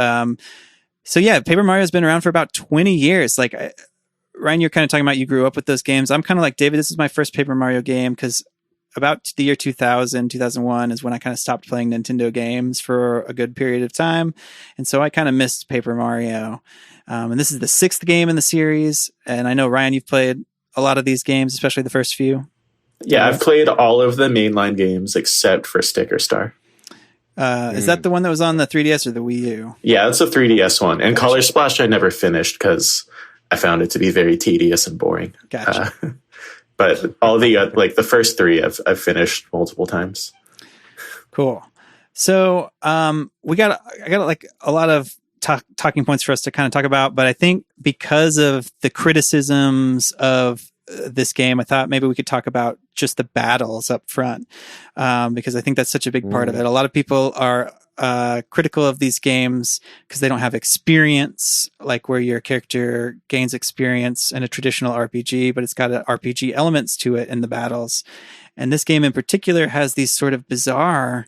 so yeah, Paper Mario has been around for about 20 years. Like Ryan, you're kind of talking about, you grew up with those games. I'm kind of like David, this is my first Paper Mario game, because about the year 2000, 2001 is when I kind of stopped playing Nintendo games for a good period of time. And so I kind of missed Paper Mario. And this is the 6th game in the series. And I know, Ryan, you've played a lot of these games, especially the first few. Yeah, I've played all of the mainline games except for Sticker Star. Is that the one that was on the 3DS or the Wii U? Yeah, it's a 3DS one. And Color Splash I never finished because I found it to be very tedious and boring. Gotcha. But all the like the first 3 I've finished multiple times. Cool. So I got like a lot of talking points for us to kind of talk about, but I think because of the criticisms of this game, I thought maybe we could talk about just the battles up front, because I think that's such a big part of it. A lot of people are critical of these games because they don't have experience, like where your character gains experience in a traditional RPG, but it's got RPG elements to it in the battles. And this game in particular has these sort of bizarre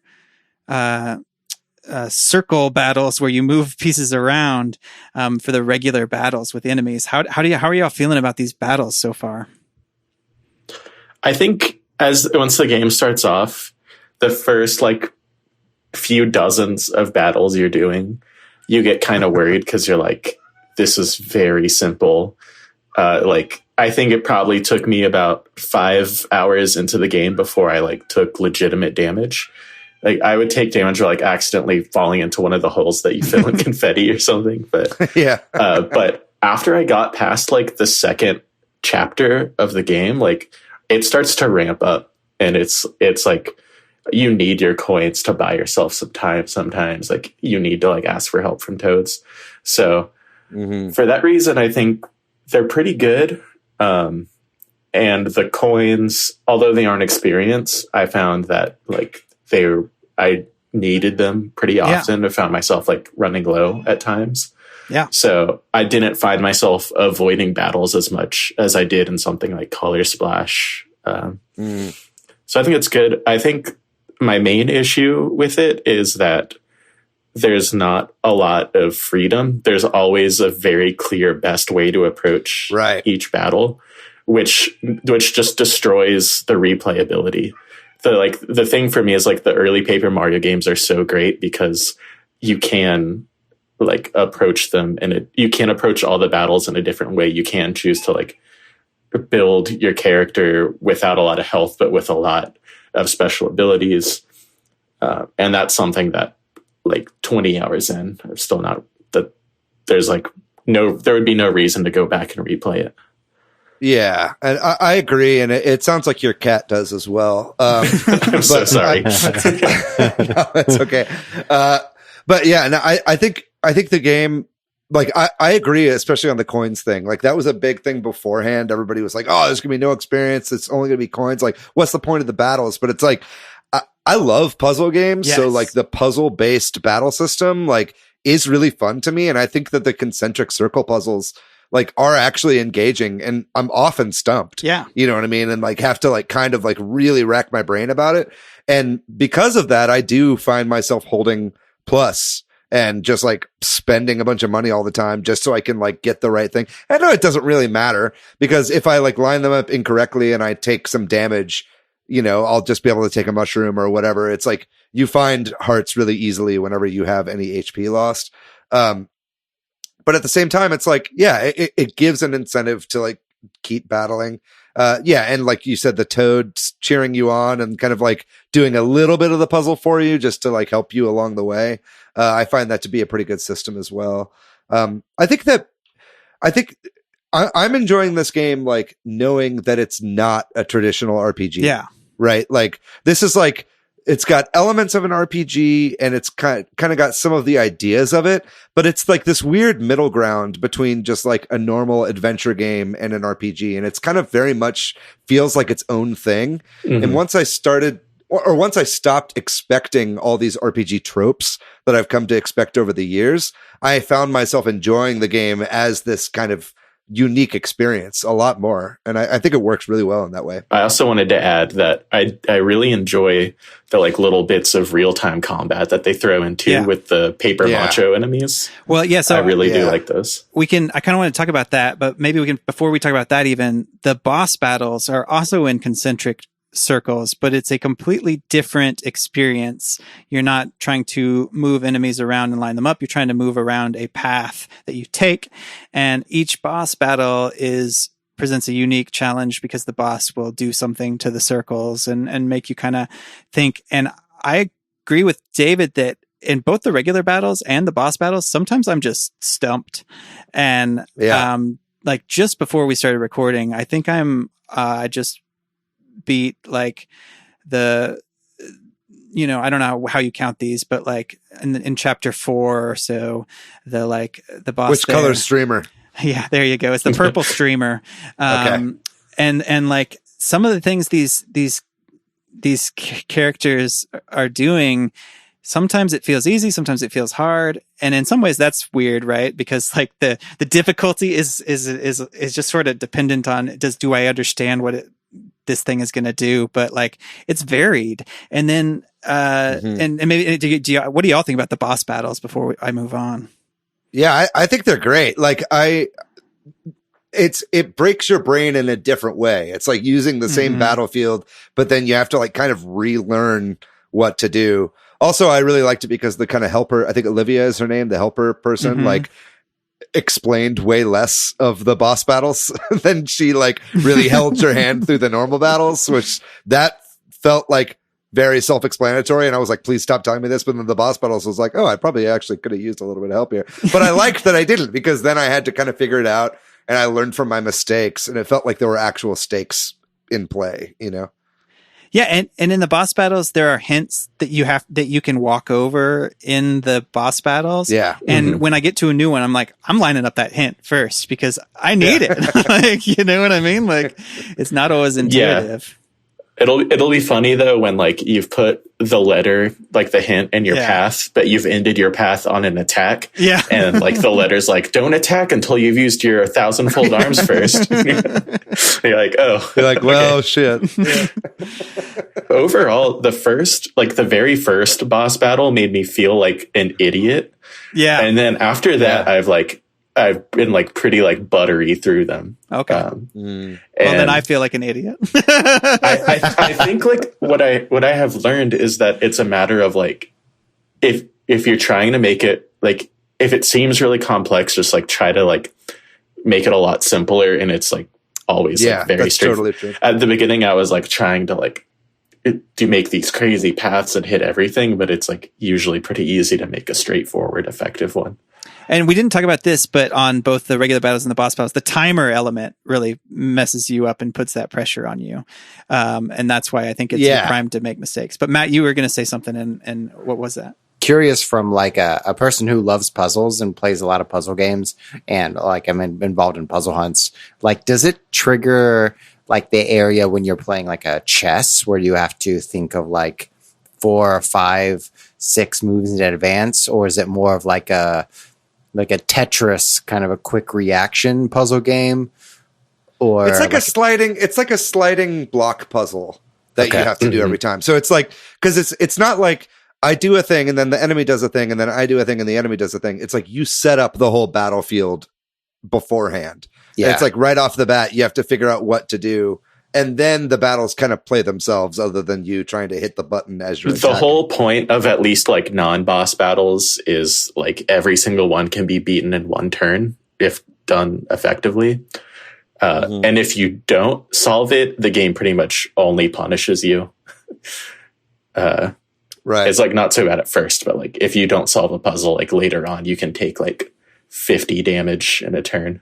circle battles where you move pieces around for the regular battles with enemies. How are y'all feeling about these battles so far? I think once the game starts off, the first like few dozens of battles you're doing, you get kind of worried because you're like, this is very simple. Like I think it probably took me about 5 hours into the game before I like took legitimate damage. Like I would take damage for like accidentally falling into one of the holes that you fill in confetti or something. But yeah. But after I got past like the second chapter of the game, like it starts to ramp up, and it's like you need your coins to buy yourself some time. Sometimes like you need to like ask for help from Toads. So for that reason, I think they're pretty good. And the coins, although they aren't experience, I found that like I needed them pretty often. I found myself like running low at times. Yeah. So I didn't find myself avoiding battles as much as I did in something like Color Splash. So I think it's good. I think my main issue with it is that there's not a lot of freedom. There's always a very clear best way to approach each battle, which just destroys the replayability. The thing for me is like the early Paper Mario games are so great because you can like approach them, and you can approach all the battles in a different way. You can choose to like build your character without a lot of health, but with a lot of special abilities. And that's something that like 20 hours in, I'm still not that there's like there would be no reason to go back and replay it. Yeah, and I agree, and it sounds like your cat does as well. I'm so sorry. No, it's okay. But yeah, no, I think the game, like I agree, especially on the coins thing. Like that was a big thing beforehand. Everybody was like, "Oh, there's gonna be no experience. It's only gonna be coins. Like, what's the point of the battles?" But it's like, I love puzzle games, so like the puzzle based battle system like is really fun to me, and I think that the concentric circle puzzles like are actually engaging, and I'm often stumped. Yeah. You know what I mean? And like have to like kind of like really rack my brain about it. And because of that, I do find myself holding plus and just like spending a bunch of money all the time just so I can like get the right thing. I know it doesn't really matter because if I like line them up incorrectly and I take some damage, you know, I'll just be able to take a mushroom or whatever. It's like you find hearts really easily whenever you have any HP lost. But at the same time, it's like, yeah, it gives an incentive to like keep battling. and like you said, the toads cheering you on and kind of like doing a little bit of the puzzle for you just to like help you along the way. I find that to be a pretty good system as well. I think I'm enjoying this game, like knowing that it's not a traditional RPG. Yeah. Right. Like this is like, it's got elements of an RPG and it's kind of got some of the ideas of it, but it's like this weird middle ground between just like a normal adventure game and an RPG. And it's kind of very much feels like its own thing. Mm-hmm. And once I started, or once I stopped expecting all these RPG tropes that I've come to expect over the years, I found myself enjoying the game as this kind of unique experience a lot more. And I think it works really well in that way. I also wanted to add that I really enjoy the like little bits of real-time combat that they throw into with the paper macho enemies. Well, yeah, so I really do like those. I kind of want to talk about that, but maybe we can, before we talk about that even, the boss battles are also in concentric circles, but it's a completely different experience. You're not trying to move enemies around and line them up. You're trying to move around a path that you take. And each boss battle presents a unique challenge because the boss will do something to the circles and make you kind of think. And I agree with David that in both the regular battles and the boss battles, sometimes I'm just stumped. And like just before we started recording, I think I just beat like I don't know how you count these, but like in chapter 4 or so, the boss. Which color streamer? Yeah, there you go. It's the purple streamer. Okay. And like some of the things these characters are doing, sometimes it feels easy, sometimes it feels hard. And in some ways that's weird, right? Because like the difficulty is just sort of dependent on, do I understand what this thing is going to do? But like it's varied. And then and maybe what do y'all think about the boss battles before I move on? Yeah, I think they're great. Like it breaks your brain in a different way. It's like using the same battlefield, but then you have to like kind of relearn what to do. Also, I really liked it because the kind of helper, I think Olivia is her name, the helper person, like explained way less of the boss battles than she like really held her hand through the normal battles, which that felt like very self-explanatory. And I was like, please stop telling me this. But then the boss battles was like, oh, I probably actually could have used a little bit of help here. But I liked that I didn't, because then I had to kind of figure it out and I learned from my mistakes, and it felt like there were actual stakes in play, you know? Yeah, and in the boss battles, there are hints that you can walk over in the boss battles. Yeah. And when I get to a new one, I'm like, I'm lining up that hint first because I need it. Like, you know what I mean? Like, it's not always intuitive. It'll be funny though when like you've put the letter, like the hint in your path, but you've ended your path on an attack. Yeah. And like the letter's like, don't attack until you've used your 1,000-fold arms first. You're like, oh. You're like, well, shit. Yeah. Overall, the very first boss battle made me feel like an idiot. Yeah. And then after that, I've been like pretty like buttery through them. Okay. Well, then I feel like an idiot. I think like what I have learned is that it's a matter of like, if you're trying to make it like, if it seems really complex, just like try to like make it a lot simpler. And it's like always like very straightforward. Totally true. At the beginning, I was like trying to like to make these crazy paths and hit everything, but it's like usually pretty easy to make a straightforward, effective one. And we didn't talk about this, but on both the regular battles and the boss battles, the timer element really messes you up and puts that pressure on you. And that's why I think it's primed to make mistakes. But Matt, you were going to say something, and what was that? Curious from like a person who loves puzzles and plays a lot of puzzle games, and like I'm involved in puzzle hunts. Like, does it trigger like the area when you're playing like a chess where you have to think of like 4 or 5, 6 moves in advance, or is it more of like a Tetris kind of a quick reaction puzzle game? Or it's like a sliding block puzzle that you have to do every time. So it's like, because it's not like I do a thing and then the enemy does a thing and then I do a thing and the enemy does a thing. It's like you set up the whole battlefield beforehand. Yeah. It's like right off the bat, you have to figure out what to do. And then the battles kind of play themselves, other than you trying to hit the button as you're attacking. The whole point of at least like non-boss battles is like every single one can be beaten in one turn if done effectively. And if you don't solve it, the game pretty much only punishes you. Right. It's like not so bad at first, but like if you don't solve a puzzle, like later on, you can take like 50 damage in a turn.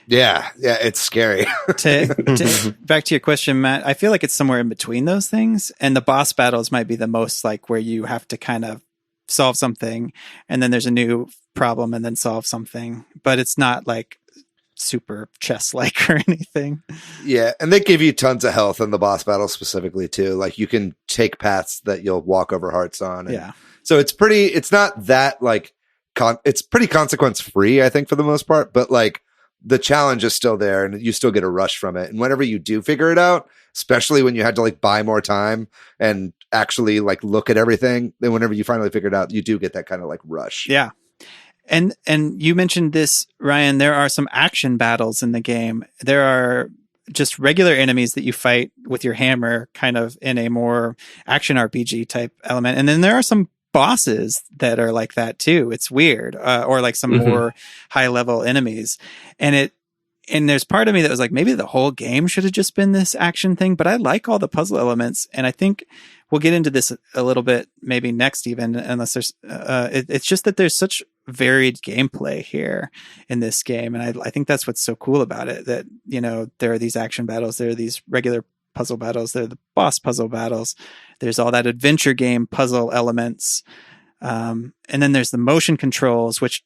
Yeah, it's scary. Back to your question, Matt, I feel like it's somewhere in between those things, and the boss battles might be the most like where you have to kind of solve something, and then there's a new problem, and then solve something, but it's not like super chess-like or anything. Yeah, and they give you tons of health in the boss battle specifically too. Like you can take paths that you'll walk over hearts on. Yeah. So it's not that like, it's pretty consequence free, I think, for the most part, but like the challenge is still there and you still get a rush from it. And whenever you do figure it out, especially when you had to like buy more time and actually like look at everything, then whenever you finally figure it out, you do get that kind of like rush. Yeah. And you mentioned this, Ryan, there are some action battles in the game. There are just regular enemies that you fight with your hammer, kind of in a more action RPG type element. And then there are some bosses that are like that too. It's weird. Or like some more high level enemies. And there's part of me that was like, maybe the whole game should have just been this action thing, but I like all the puzzle elements. And I think we'll get into this a little bit, maybe next even, unless there's, it's just that there's such varied gameplay here in this game. And I think that's what's so cool about it, that, you know, there are these action battles, there are these regular puzzle battles, there are the boss puzzle battles, there's all that adventure game puzzle elements. And then there's the motion controls, which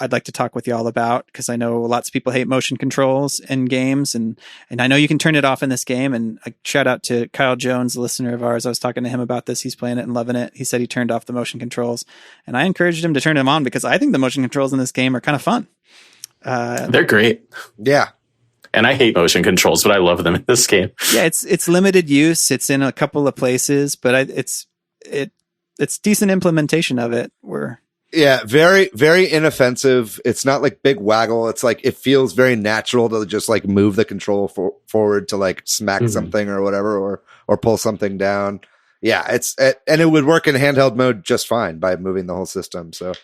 I'd like to talk with you all about, because I know lots of people hate motion controls in games, and I know you can turn it off in this game. And a shout out to Kyle Jones, a listener of ours. I was talking to him about this. He's playing it and loving it. He said he turned off the motion controls, and I encouraged him to turn them on because I think the motion controls in this game are kind of fun. They're great. Yeah. And I hate motion controls, but I love them in this game. Yeah, it's limited use. It's in a couple of places, but it's decent implementation of it. Yeah, very, very inoffensive. It's not like big waggle. It's like, it feels very natural to just like move the control forward to like smack something or whatever, or pull something down. Yeah, and it would work in handheld mode just fine by moving the whole system. So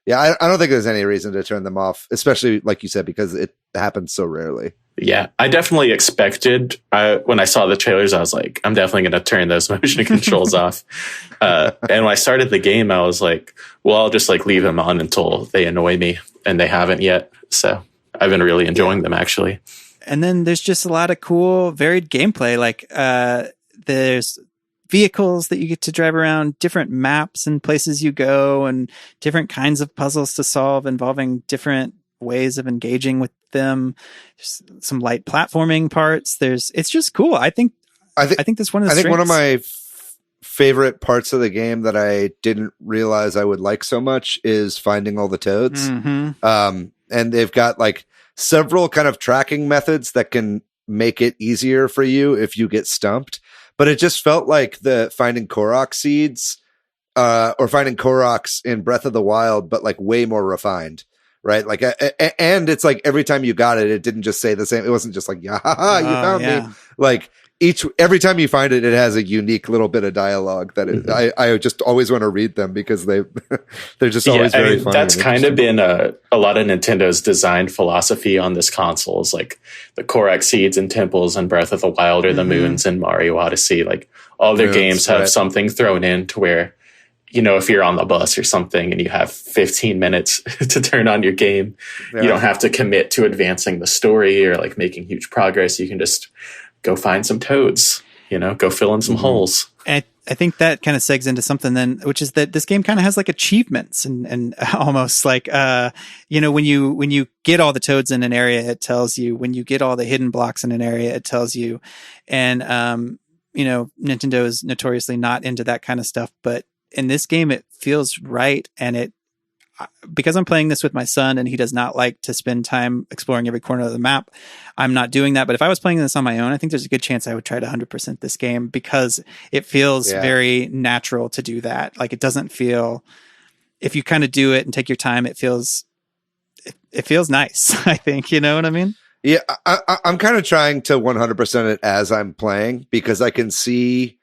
yeah, I don't think there's any reason to turn them off, especially like you said, because it happens so rarely. Yeah, I definitely expected, when I saw the trailers, I was like, I'm definitely going to turn those motion controls off. And when I started the game, I was like, well, I'll just like leave them on until they annoy me, and they haven't yet. So I've been really enjoying them, actually. And then there's just a lot of cool, varied gameplay. Like there's vehicles that you get to drive around, different maps and places you go, and different kinds of puzzles to solve involving different ways of engaging with them. There's some light platforming parts. It's just cool. I think that's one of the strengths. One of my favorite parts of the game that I didn't realize I would like so much is finding all the toads. And they've got like several kind of tracking methods that can make it easier for you if you get stumped. But it just felt like the finding Korok seeds, or finding Koroks in Breath of the Wild, but like way more refined. Right. Like, and it's like every time you got it, it didn't just say the same. It wasn't just like, yeah, you found me. Like every time you find it, it has a unique little bit of dialogue that I just always want to read them because they're just always very funny. That's kind of been a lot of Nintendo's design philosophy on this console, is like the Korok seeds and temples and Breath of the Wild, or the moons in Mario Odyssey. Like all their games have something thrown in to where, you know, if you're on the bus or something and you have 15 minutes to turn on your game, you don't have to commit to advancing the story or like making huge progress. You can just go find some toads, you know, go fill in some holes. And I think that kind of segs into something then, which is that this game kind of has like achievements and almost like, you know, when you get all the toads in an area, it tells you. When you get all the hidden blocks in an area, it tells you. And, you know, Nintendo is notoriously not into that kind of stuff, but in this game, it feels right. And because I'm playing this with my son and he does not like to spend time exploring every corner of the map, I'm not doing that. But if I was playing this on my own, I think there's a good chance I would try to 100% this game, because it feels very natural to do that. Like, it doesn't feel, if you kind of do it and take your time, it feels nice. I think, you know what I mean? Yeah. I'm kind of trying to 100% it as I'm playing, because I can see,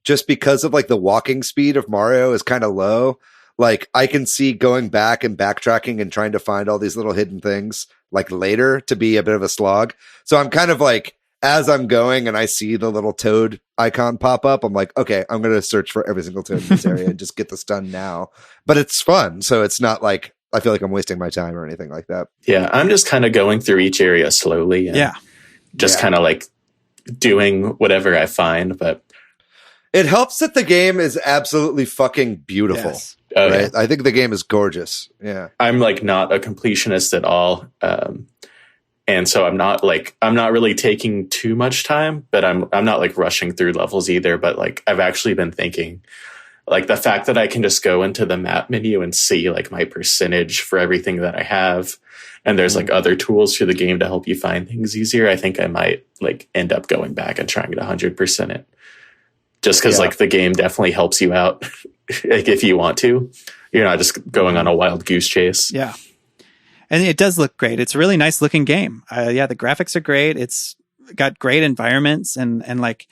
just because of like the walking speed of Mario is kind of low. Like, I can see going back and backtracking and trying to find all these little hidden things like later to be a bit of a slog. So I'm kind of like, as I'm going and I see the little toad icon pop up, I'm like, okay, I'm going to search for every single toad in this area and just get this done now. But it's fun. So it's not like I feel like I'm wasting my time or anything like that. Yeah, I'm just kind of going through each area slowly. And just kind of like doing whatever I find. But it helps that the game is absolutely fucking beautiful. Yes. Right? I think the game is gorgeous. Yeah. I'm like not a completionist at all. And so I'm not really taking too much time, but I'm not like rushing through levels either. But like I've actually been thinking, like the fact that I can just go into the map menu and see like my percentage for everything that I have, and there's like other tools through the game to help you find things easier. I think I might like end up going back and trying to 100% it, just because like the game definitely helps you out. Like if you want to, you're not just going on a wild goose chase. Yeah. And it does look great. It's a really nice looking game. The graphics are great. It's got great environments and like,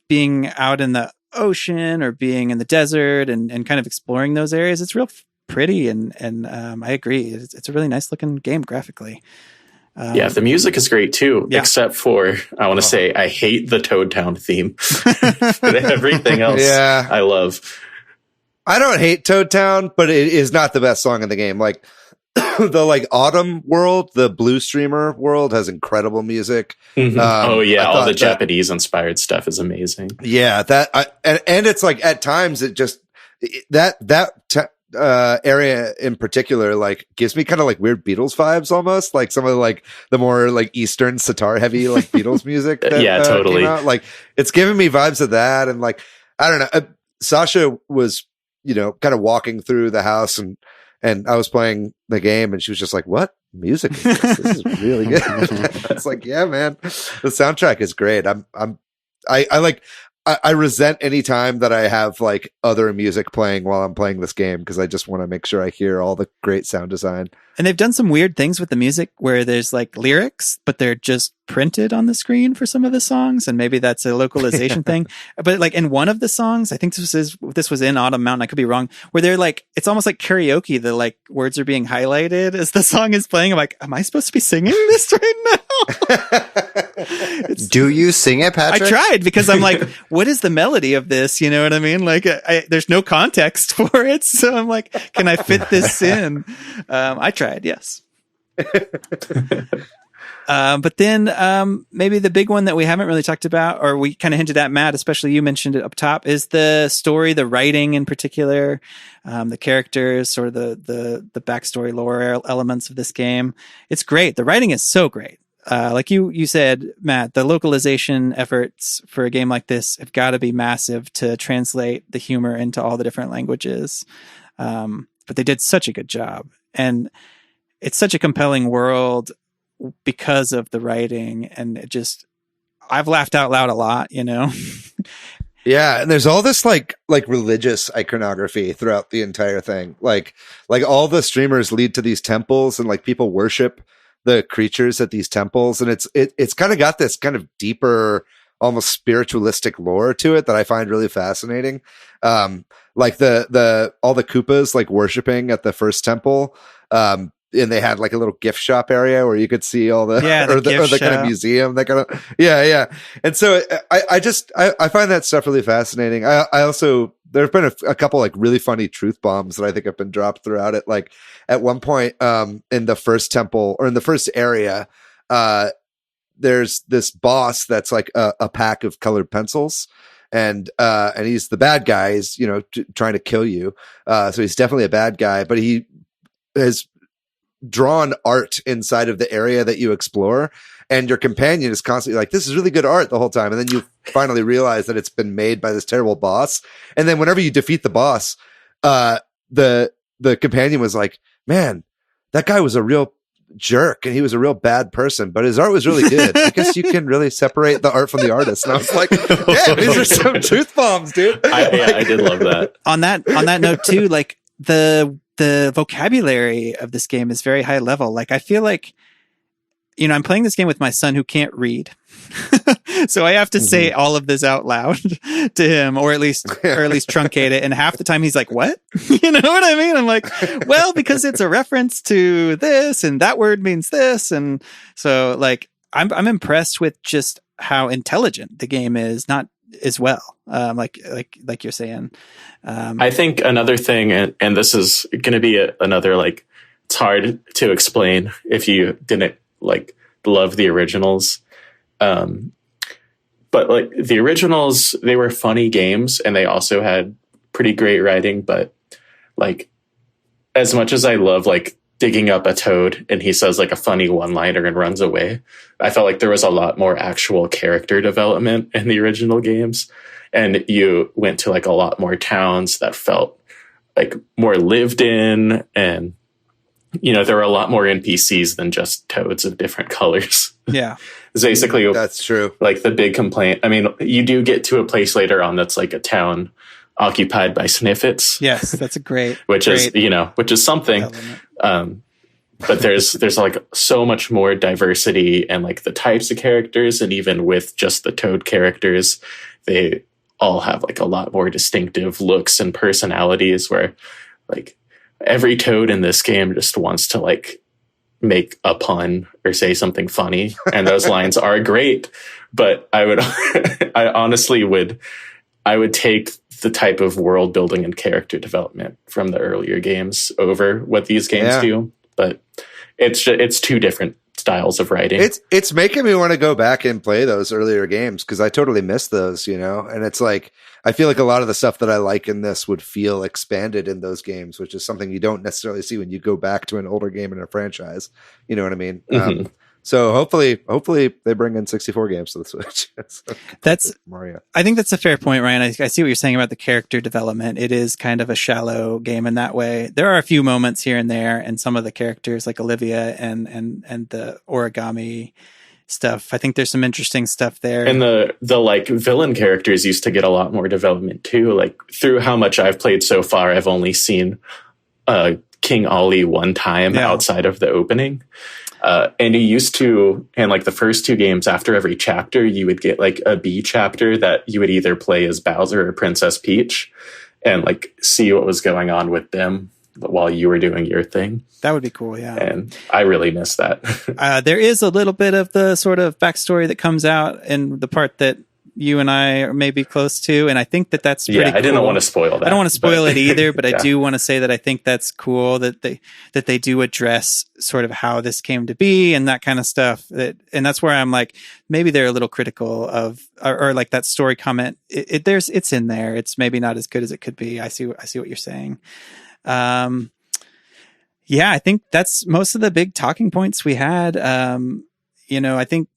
being out in the ocean or being in the desert and kind of exploring those areas. It's real pretty. And I agree. It's a really nice looking game graphically. The music is great too, except for, I want to say, I hate the Toad Town theme. But everything else I love. I don't hate Toad Town, but it is not the best song in the game. Like the like Autumn world, the Blue Streamer world has incredible music. Mm-hmm. All the Japanese inspired stuff is amazing. Yeah, and it's like at times it just area in particular like gives me kind of like weird Beatles vibes almost, like some of like the more like Eastern sitar heavy like Beatles music. That, totally. Came out. Like it's giving me vibes of that, and like I don't know. Sasha was kind of walking through the house and I was playing the game and she was just like, what music is this? This is really good. It's like, yeah, man, the soundtrack is great. I resent any time that I have like other music playing while I'm playing this game, because I just want to make sure I hear all the great sound design. And they've done some weird things with the music where there's like lyrics, but they're just printed on the screen for some of the songs. And maybe that's a localization thing. But like in one of the songs, I think this was in Autumn Mountain, I could be wrong, where they're like, it's almost like karaoke. The like words are being highlighted as the song is playing. I'm like, am I supposed to be singing this right now? Do you sing it, Patrick? I tried, because I'm like, what is the melody of this? You know what I mean? Like there's no context for it. So I'm like, can I fit this in? I tried. Yes. But then maybe the big one that we haven't really talked about, or we kind of hinted at, Matt, especially you mentioned it up top, is the story, the writing in particular, the characters, sort of the backstory lore elements of this game. It's great. The writing is so great. Like you said, Matt, the localization efforts for a game like this have got to be massive to translate the humor into all the different languages. But they did such a good job. And it's such a compelling world because of the writing, and I've laughed out loud a lot, Yeah, and there's all this like religious iconography throughout the entire thing. Like all the streamers lead to these temples, and like people worship the creatures at these temples, and it's kind of got this kind of deeper, almost spiritualistic lore to it that I find really fascinating. Like the all the Koopas like worshiping at the first temple. And they had like a little gift shop area where you could see all the, or the kind of museum, that kind of, yeah. And so I find that stuff really fascinating. I also, there've been a couple like really funny truth bombs that I think have been dropped throughout it. Like at one point, in the first temple or in the first area, there's this boss that's like a pack of colored pencils. And he's the bad guy. He's, trying to kill you. So he's definitely a bad guy, but he has drawn art inside of the area that you explore, and your companion is constantly like, this is really good art the whole time. And then you finally realize that it's been made by this terrible boss. And then whenever you defeat the boss, the companion was like, man, that guy was a real jerk and he was a real bad person, but his art was really good. I guess you can really separate the art from the artist. And I was like, yeah, these are some truth bombs, dude. I did love that. On that note too, like the vocabulary of this game is very high level. Like I feel like I'm playing this game with my son who can't read. So I have to say all of this out loud to him, or at least truncate it. And half the time he's like, what? You know what I mean? I'm like, well, because it's a reference to this and that word means this. And so like, I'm impressed with just how intelligent the game is, not as well. Like you're saying. I think another thing, and this is going to be another, like, it's hard to explain if you didn't like love the originals. But like the originals, they were funny games and they also had pretty great writing. But like, as much as I love like digging up a toad and he says like a funny one-liner and runs away, I felt like there was a lot more actual character development in the original games. And you went to like a lot more towns that felt like more lived in, and there were a lot more NPCs than just toads of different colors. Yeah. It's basically that's true. Like the big complaint. I mean, you do get to a place later on that's like a town occupied by sniffets. Yes, that's a great which is something. But there's like so much more diversity and like the types of characters, and even with just the toad characters, they all have like a lot more distinctive looks and personalities, where like every toad in this game just wants to like make a pun or say something funny, and those lines are great. But I would I would take the type of world building and character development from the earlier games over what these games do. But it's two different styles of writing. It's making me want to go back and play those earlier games, because I totally missed those, and it's like, I feel like a lot of the stuff that I like in this would feel expanded in those games, which is something you don't necessarily see when you go back to an older game in a franchise. You know what I mean? Mm-hmm. So hopefully they bring in 64 games to the Switch. That's Mario. I think that's a fair point, Ryan. I see what you're saying about the character development. It is kind of a shallow game in that way. There are a few moments here and there, and some of the characters like Olivia and the origami stuff. I think there's some interesting stuff there. And the like villain characters used to get a lot more development too. Like through how much I've played so far, I've only seen King Ollie one time outside of the opening. And you used to, in like the first two games, after every chapter, you would get like a B chapter that you would either play as Bowser or Princess Peach and like see what was going on with them while you were doing your thing. That would be cool, yeah. And I really miss that. There is a little bit of the sort of backstory that comes out in the part that you and I are maybe close to, and I think that's pretty cool. I didn't want to spoil that. I don't want to spoil it either, but I do want to say that I think that's cool that they do address sort of how this came to be and that kind of stuff. And that's where I'm like, maybe they're a little critical of, or like that story comment. It's in there. It's maybe not as good as it could be. I see what you're saying. I think that's most of the big talking points we had. I think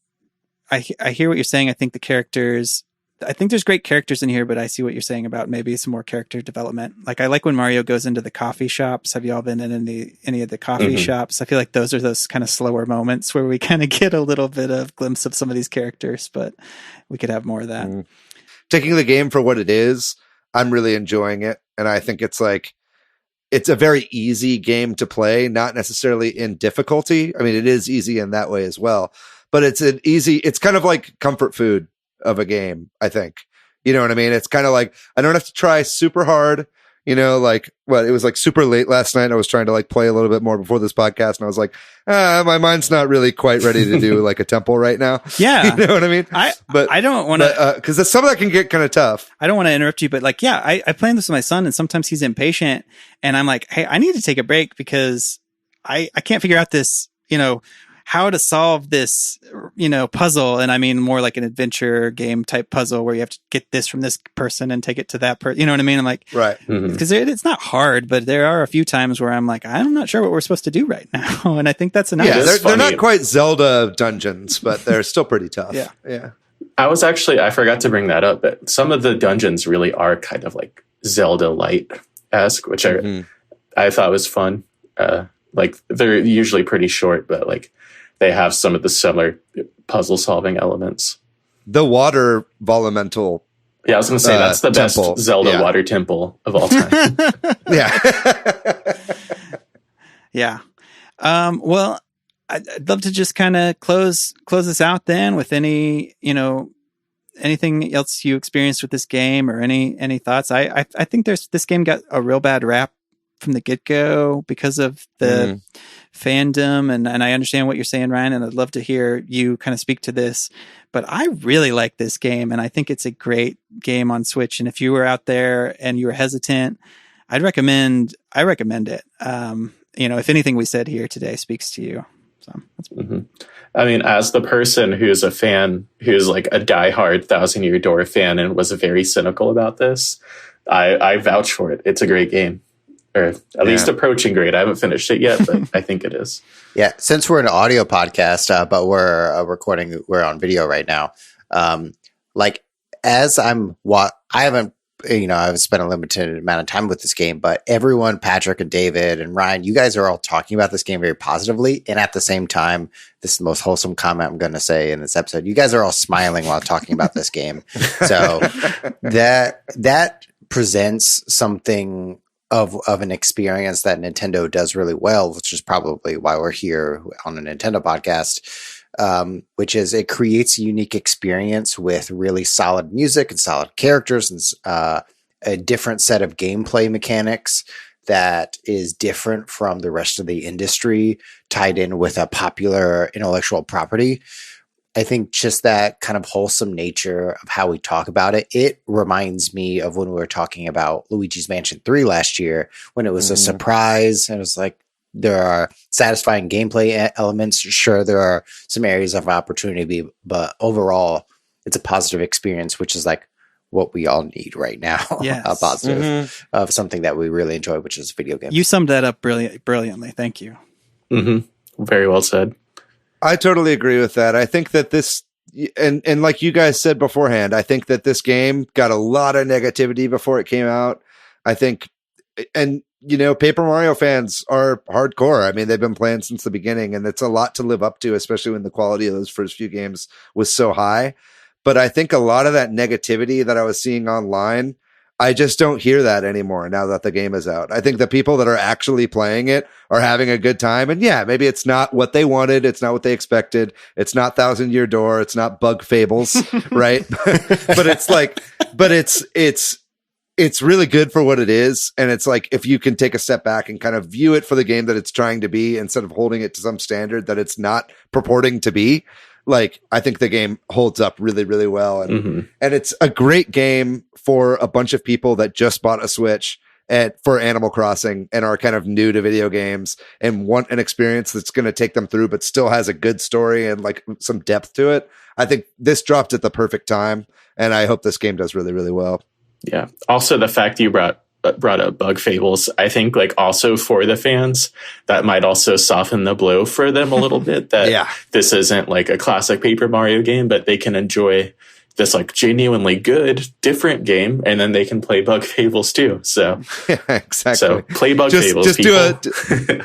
I hear what you're saying. I think there's great characters in here, but I see what you're saying about maybe some more character development. Like I like when Mario goes into the coffee shops. Have you all been in any of the coffee shops? I feel like those are those kind of slower moments where we kind of get a little bit of glimpse of some of these characters, but we could have more of that. Taking the game for what it is, I'm really enjoying it. And I think it's a very easy game to play, not necessarily in difficulty. I mean, it is easy in that way as well. But it's kind of like comfort food of a game, I think. You know what I mean? It's kind of like, I don't have to try super hard, it was like super late last night. I was trying to like play a little bit more before this podcast. And I was like, my mind's not really quite ready to do like a temple right now. Yeah. You know what I mean? I don't want to, cause some of that can get kind of tough. I don't want to interrupt you, but like, I play this with my son and sometimes he's impatient and I'm like, hey, I need to take a break because I can't figure out this, how to solve this, puzzle. And I mean, more like an adventure game type puzzle where you have to get this from this person and take it to that person. You know what I mean? I'm like, right. Because it's not hard, but there are a few times where I'm like, I'm not sure what we're supposed to do right now. And I think that's enough. Yeah, they're not quite Zelda dungeons, but they're still pretty tough. Yeah. I forgot to bring that up, but some of the dungeons really are kind of like Zelda light-esque, which I thought was fun. Like they're usually pretty short, but like, they have some of the similar puzzle solving elements. The water volumental. Yeah, I was going to say that's the temple. Best Zelda water temple of all time. Yeah. Yeah. Well, I'd love to just kind of close this out then with any, anything else you experienced with this game or any thoughts. I think this game got a real bad rap from the get-go because of the fandom, and I understand what you're saying, Ryan, and I'd love to hear you kind of speak to this, but I really like this game, and I think it's a great game on Switch, and if you were out there and you were hesitant, I recommend it. If anything we said here today speaks to you. So that's I mean, as the person who's a fan, who's like a diehard Thousand Year Door fan and was very cynical about this, I vouch for it. It's a great game. Or at least approaching great. I haven't finished it yet, but I think it is. Yeah, since we're an audio podcast, but we're on video right now. I've spent a limited amount of time with this game, but everyone, Patrick and David and Ryan, you guys are all talking about this game very positively. And at the same time, this is the most wholesome comment I'm going to say in this episode. You guys are all smiling while talking about this game. So that presents something of an experience that Nintendo does really well, which is probably why we're here on a Nintendo podcast. Which is it creates a unique experience with really solid music and solid characters and a different set of gameplay mechanics that is different from the rest of the industry, tied in with a popular intellectual property. I think just that kind of wholesome nature of how we talk about it, it reminds me of when we were talking about Luigi's Mansion 3 last year, when it was a surprise and it was like, there are satisfying gameplay elements. Sure, there are some areas of opportunity, but overall, it's a positive experience, which is like what we all need right now. Yes. A positive of something that we really enjoy, which is video games. You summed that up brilliantly. Thank you. Very well said. I totally agree with that. I think that this, and like you guys said beforehand, I think that this game got a lot of negativity before it came out. I think, and Paper Mario fans are hardcore. I mean, they've been playing since the beginning, and it's a lot to live up to, especially when the quality of those first few games was so high. But I think a lot of that negativity that I was seeing online, I just don't hear that anymore now that the game is out. I think the people that are actually playing it are having a good time. And yeah, maybe it's not what they wanted. It's not what they expected. It's not Thousand Year Door. It's not Bug Fables, right? but it's really good for what it is. And it's like, if you can take a step back and kind of view it for the game that it's trying to be, instead of holding it to some standard that it's not purporting to be, like, I think the game holds up really, really well. And it's a great game for a bunch of people that just bought a Switch for Animal Crossing and are kind of new to video games and want an experience that's going to take them through, but still has a good story and like some depth to it. I think this dropped at the perfect time, and I hope this game does really, really well. Yeah. Also, the fact you brought up Bug Fables, I think, like, also for the fans, that might also soften the blow for them a little bit. That this isn't like a classic Paper Mario game, but they can enjoy this like genuinely good, different game, and then they can play Bug Fables too. So yeah, exactly. So play Bug Fables.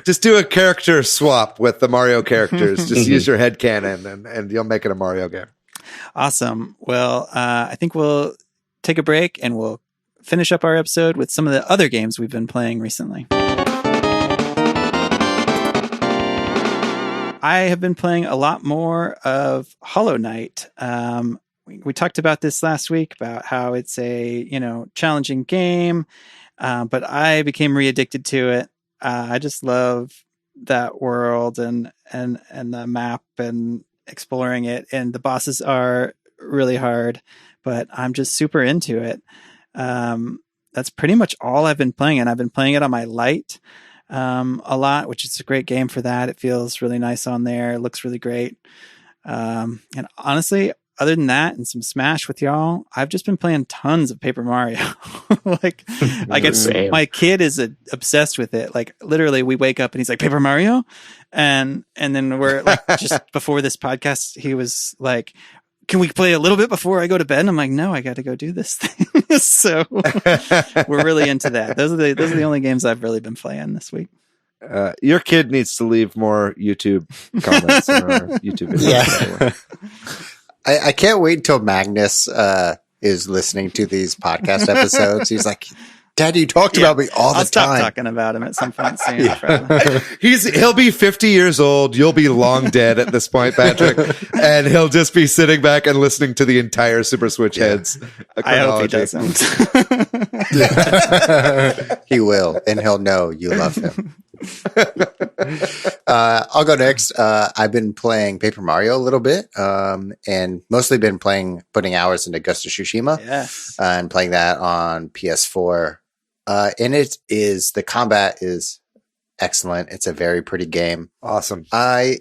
Just do a character swap with the Mario characters. Just use your head cannon, and you'll make it a Mario game. Awesome. Well, I think we'll take a break and we'll finish up our episode with some of the other games we've been playing recently. I have been playing a lot more of Hollow Knight. We talked about this last week about how it's a, challenging game, but I became re-addicted to it. I just love that world and the map and exploring it, and the bosses are really hard, but I'm just super into it. That's pretty much all I've been playing, and I've been playing it on my Lite a lot, which is a great game for that. It feels really nice on there. It looks really great. And honestly, other than that and some Smash with y'all, I've just been playing tons of Paper Mario. My kid is obsessed with it. Like, literally, we wake up and he's like, Paper Mario? And then we're like, just before this podcast, he was like, can we play a little bit before I go to bed? And I'm like, no, I got to go do this thing. So we're really into that. Those are the only games I've really been playing this week. Your kid needs to leave more YouTube comments on our YouTube videos. Yeah. I can't wait until Magnus is listening to these podcast episodes. He's like, Dad, you talked about me all the I'll stop time. talking about him at some point soon. Probably. He'll be 50 years old. You'll be long dead at this point, Patrick, and he'll just be sitting back and listening to the entire Super Switch Headz. I hope he doesn't. He will, and he'll know you love him. I'll go next. I've been playing Paper Mario a little bit, and mostly been putting hours into Ghost of Tsushima, and playing that on PS4. And the combat is excellent. It's a very pretty game. Awesome. I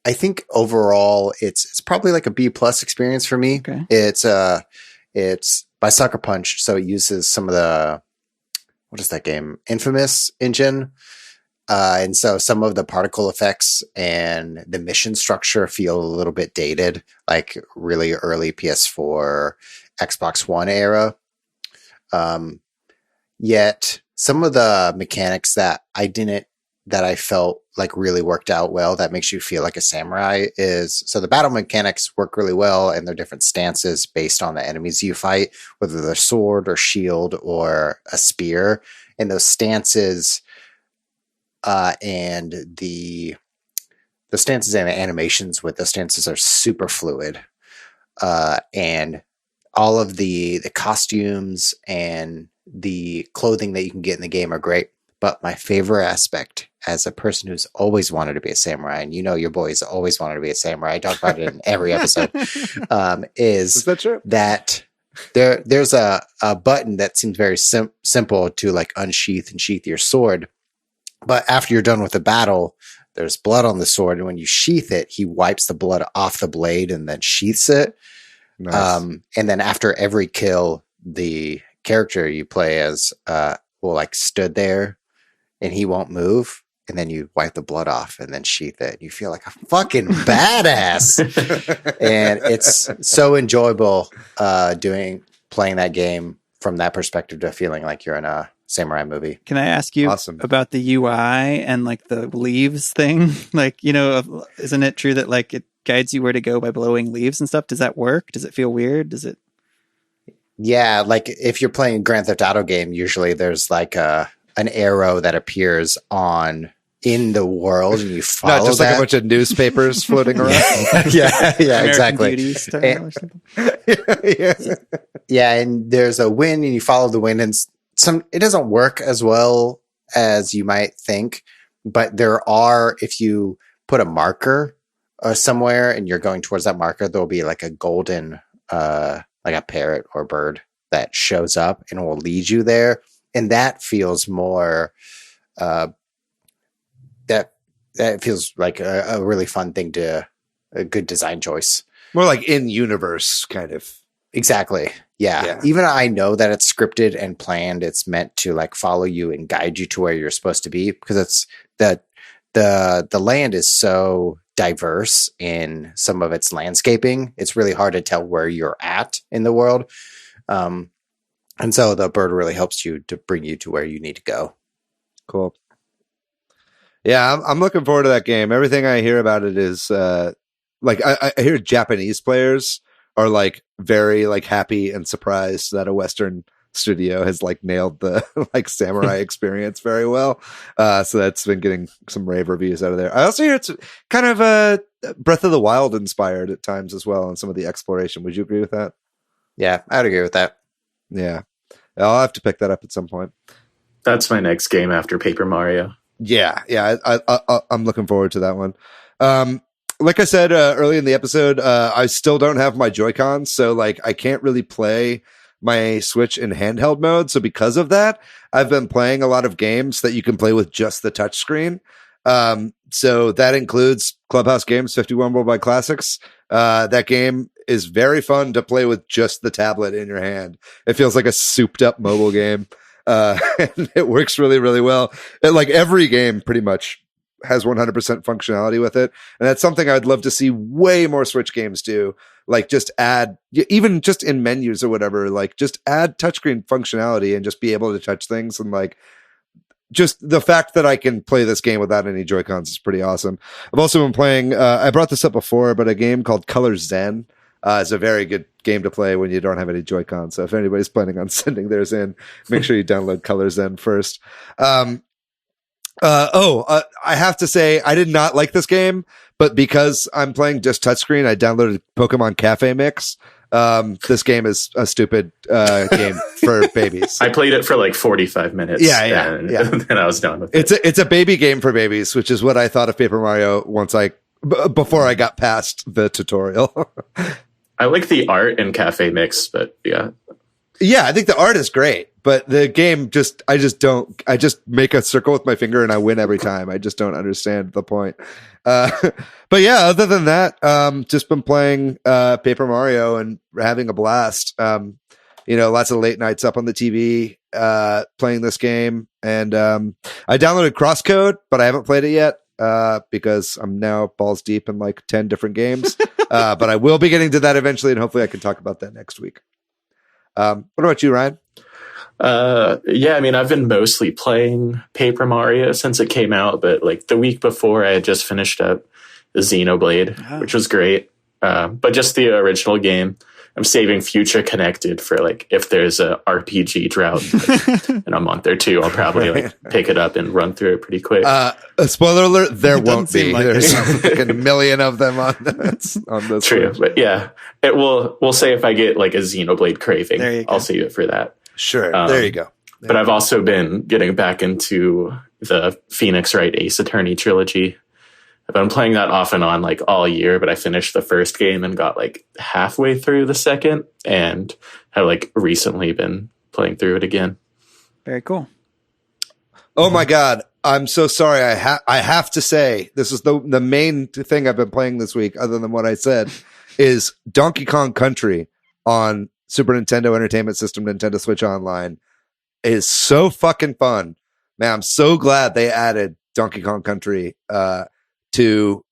think overall it's probably like a B+ experience for me. Okay. It's by Sucker Punch, so it uses some of the, what is that game? Infamous engine. And so some of the particle effects and the mission structure feel a little bit dated, like really early PS4, Xbox One era. Yet some of the mechanics that I felt like really worked out well, that makes you feel like a samurai, so the battle mechanics work really well, and they're different stances based on the enemies you fight, whether they're sword or shield or a spear. And those stances, and the stances and the animations with the stances are super fluid. And all of the costumes and the clothing that you can get in the game are great. But my favorite aspect, as a person who's always wanted to be a samurai, and your boys always wanted to be a samurai, I talk about it in every episode, is that true? That there's a button that seems very simple to like unsheath and sheath your sword. But after you're done with the battle, there's blood on the sword. And when you sheath it, he wipes the blood off the blade and then sheaths it. Nice. And then after every kill, the character you play as will like stood there and he won't move. And then you wipe the blood off and then sheath it. You feel like a fucking badass. And it's so enjoyable playing that game from that perspective, to feeling like you're in a samurai movie. Can I ask you about the UI and like the leaves thing? Like, isn't it true that like it guides you where to go by blowing leaves and stuff? Does that work? Does it feel weird? Does it? Yeah, like if you're playing a Grand Theft Auto game, usually there's like an arrow that appears in the world, and you follow Not just that. like a bunch of newspapers floating around. yeah, American exactly. Beauty style or something? Yeah, and there's a wind, and you follow the wind, and it doesn't work as well as you might think, but if you put a marker somewhere and you're going towards that marker, there'll be like a golden, like a parrot or bird that shows up and will lead you there. And that feels more, that feels like a really fun thing, a good design choice. More like in universe kind of. Exactly. Yeah. Even I know that it's scripted and planned. It's meant to like follow you and guide you to where you're supposed to be, because it's the land is so diverse in some of its landscaping. It's really hard to tell where you're at in the world. And so the bird really helps you to bring you to where you need to go. Cool. Yeah, I'm looking forward to that game. Everything I hear about it is like I hear Japanese players are like very like happy and surprised that a Western studio has like nailed the like samurai experience very well. So that's been getting some rave reviews out of there. I also hear it's kind of Breath of the Wild inspired at times as well, on some of the exploration. Would you agree with that? Yeah, I'd agree with that. Yeah, I'll have to pick that up at some point. That's my next game after Paper Mario. Yeah, I'm looking forward to that one. Like I said early in the episode, I still don't have my Joy-Cons, so like I can't really play my Switch in handheld mode. So because of that, I've been playing a lot of games that you can play with just the touchscreen. So that includes Clubhouse Games 51 Worldwide Classics. That game is very fun to play with just the tablet in your hand. It feels like a souped up mobile game. And it works really, really well. Like every game pretty much has 100% functionality with it. And that's something I'd love to see way more Switch games do. Like just add, even just in menus or whatever, like just add touchscreen functionality and just be able to touch things. And like, just the fact that I can play this game without any Joy-Cons is pretty awesome. I've also been playing, I brought this up before, but a game called Color Zen. It's a very good game to play when you don't have any Joy-Con. So if anybody's planning on sending theirs in, make sure you download Color Zen first. I have to say, I did not like this game, but because I'm playing just touchscreen, I downloaded Pokemon Cafe Mix. This game is a stupid game for babies. I played it for like 45 minutes. And I was done with it. It's a baby game for babies, which is what I thought of Paper Mario before I got past the tutorial. I like the art in Cafe Mix, but yeah. Yeah, I think the art is great, but the game I just make a circle with my finger and I win every time. I just don't understand the point. But yeah, other than that, just been playing Paper Mario and having a blast. Lots of late nights up on the TV playing this game. And I downloaded Crosscode, but I haven't played it yet because I'm now balls deep in like 10 different games. But I will be getting to that eventually, and hopefully I can talk about that next week. What about you, Ryan? I've been mostly playing Paper Mario since it came out, but like the week before I had just finished up the Xenoblade, which was great. But just the original game. I'm saving Future Connected for like if there's a RPG drought in a month or two, I'll probably like pick it up and run through it pretty quick. A spoiler alert: there won't be. There's like a million of them on this. True, but yeah, we'll say if I get like a Xenoblade craving, I'll save it for that. Sure, there you go. But I've also been getting back into the Phoenix Wright Ace Attorney trilogy. I've been playing that off and on like all year, but I finished the first game and got like halfway through the second and have like recently been playing through it again. Very cool. Oh my God. I'm so sorry. I have to say, this is the main thing I've been playing this week, other than what I said, is Donkey Kong Country on Super Nintendo Entertainment System, Nintendo Switch Online is so fucking fun. Man, I'm so glad they added Donkey Kong Country, to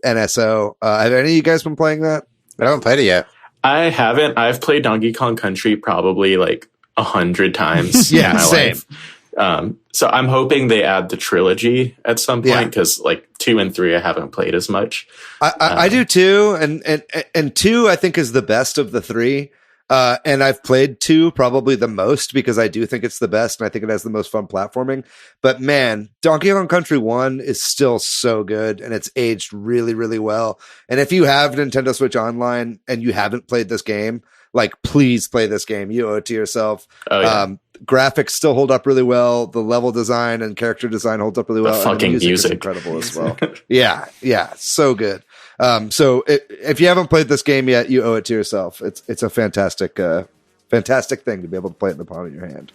NSO. Have any of you guys been playing that? I haven't played it yet. I haven't. I've played Donkey Kong Country probably like 100 times. Yeah, in my same. Life. So I'm hoping they add the trilogy at some point because like 2 and 3 I haven't played as much. I do too, and 2 I think is the best of the 3. And I've played 2 probably the most because I do think it's the best and I think it has the most fun platforming. But man, Donkey Kong Country 1 is still so good and it's aged really, really well. And if you have Nintendo Switch Online and you haven't played this game, like please play this game. You owe it to yourself. Oh, yeah. Graphics still hold up really well. The level design and character design holds up really well. The fucking music is incredible as well. Yeah, so good. So if you haven't played this game yet, you owe it to yourself. It's a fantastic thing to be able to play it in the palm of your hand.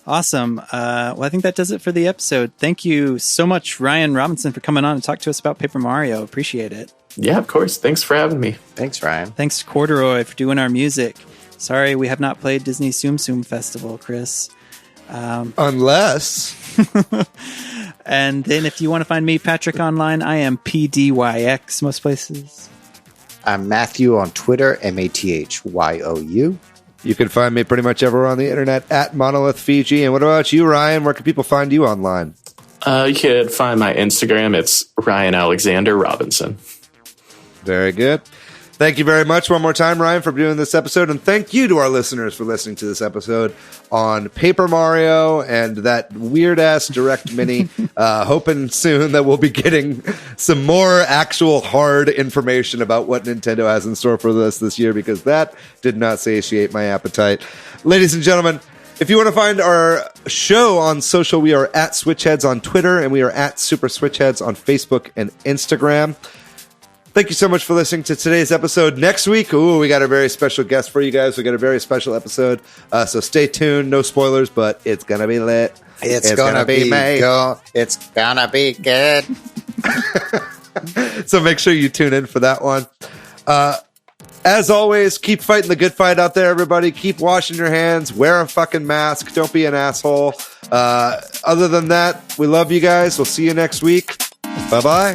Awesome. Well, I think that does it for the episode. Thank you so much, Ryan Robinson, for coming on and talk to us about Paper Mario. Appreciate it. Yeah, of course. Thanks for having me. Thanks, Ryan. Thanks to Corduroy for doing our music. Sorry, we have not played Disney Tsum Tsum Festival, Chris. Unless... And then if you want to find me, Patrick, online, I am PDYX most places. I'm Matthew on Twitter, MATHYOU. You can find me pretty much everywhere on the internet at Monolith Fiji. And what about you, Ryan? Where can people find you online? You could find my Instagram. It's Ryan Alexander Robinson. Very good. Thank you very much one more time, Ryan, for doing this episode. And thank you to our listeners for listening to this episode on Paper Mario and that weird-ass Direct Mini. Hoping soon that we'll be getting some more actual hard information about what Nintendo has in store for us this year, because that did not satiate my appetite. Ladies and gentlemen, if you want to find our show on social, we are at Switch Headz on Twitter, and we are at Super Switch Headz on Facebook and Instagram. Thank you so much for listening to today's episode. Next week, we got a very special guest for you guys. We got a very special episode. So stay tuned. No spoilers, but it's going to be lit. It's gonna be good. It's gonna be good. So make sure you tune in for that one. As always, keep fighting the good fight out there, everybody. Keep washing your hands. Wear a fucking mask. Don't be an asshole. Other than that, we love you guys. We'll see you next week. Bye-bye.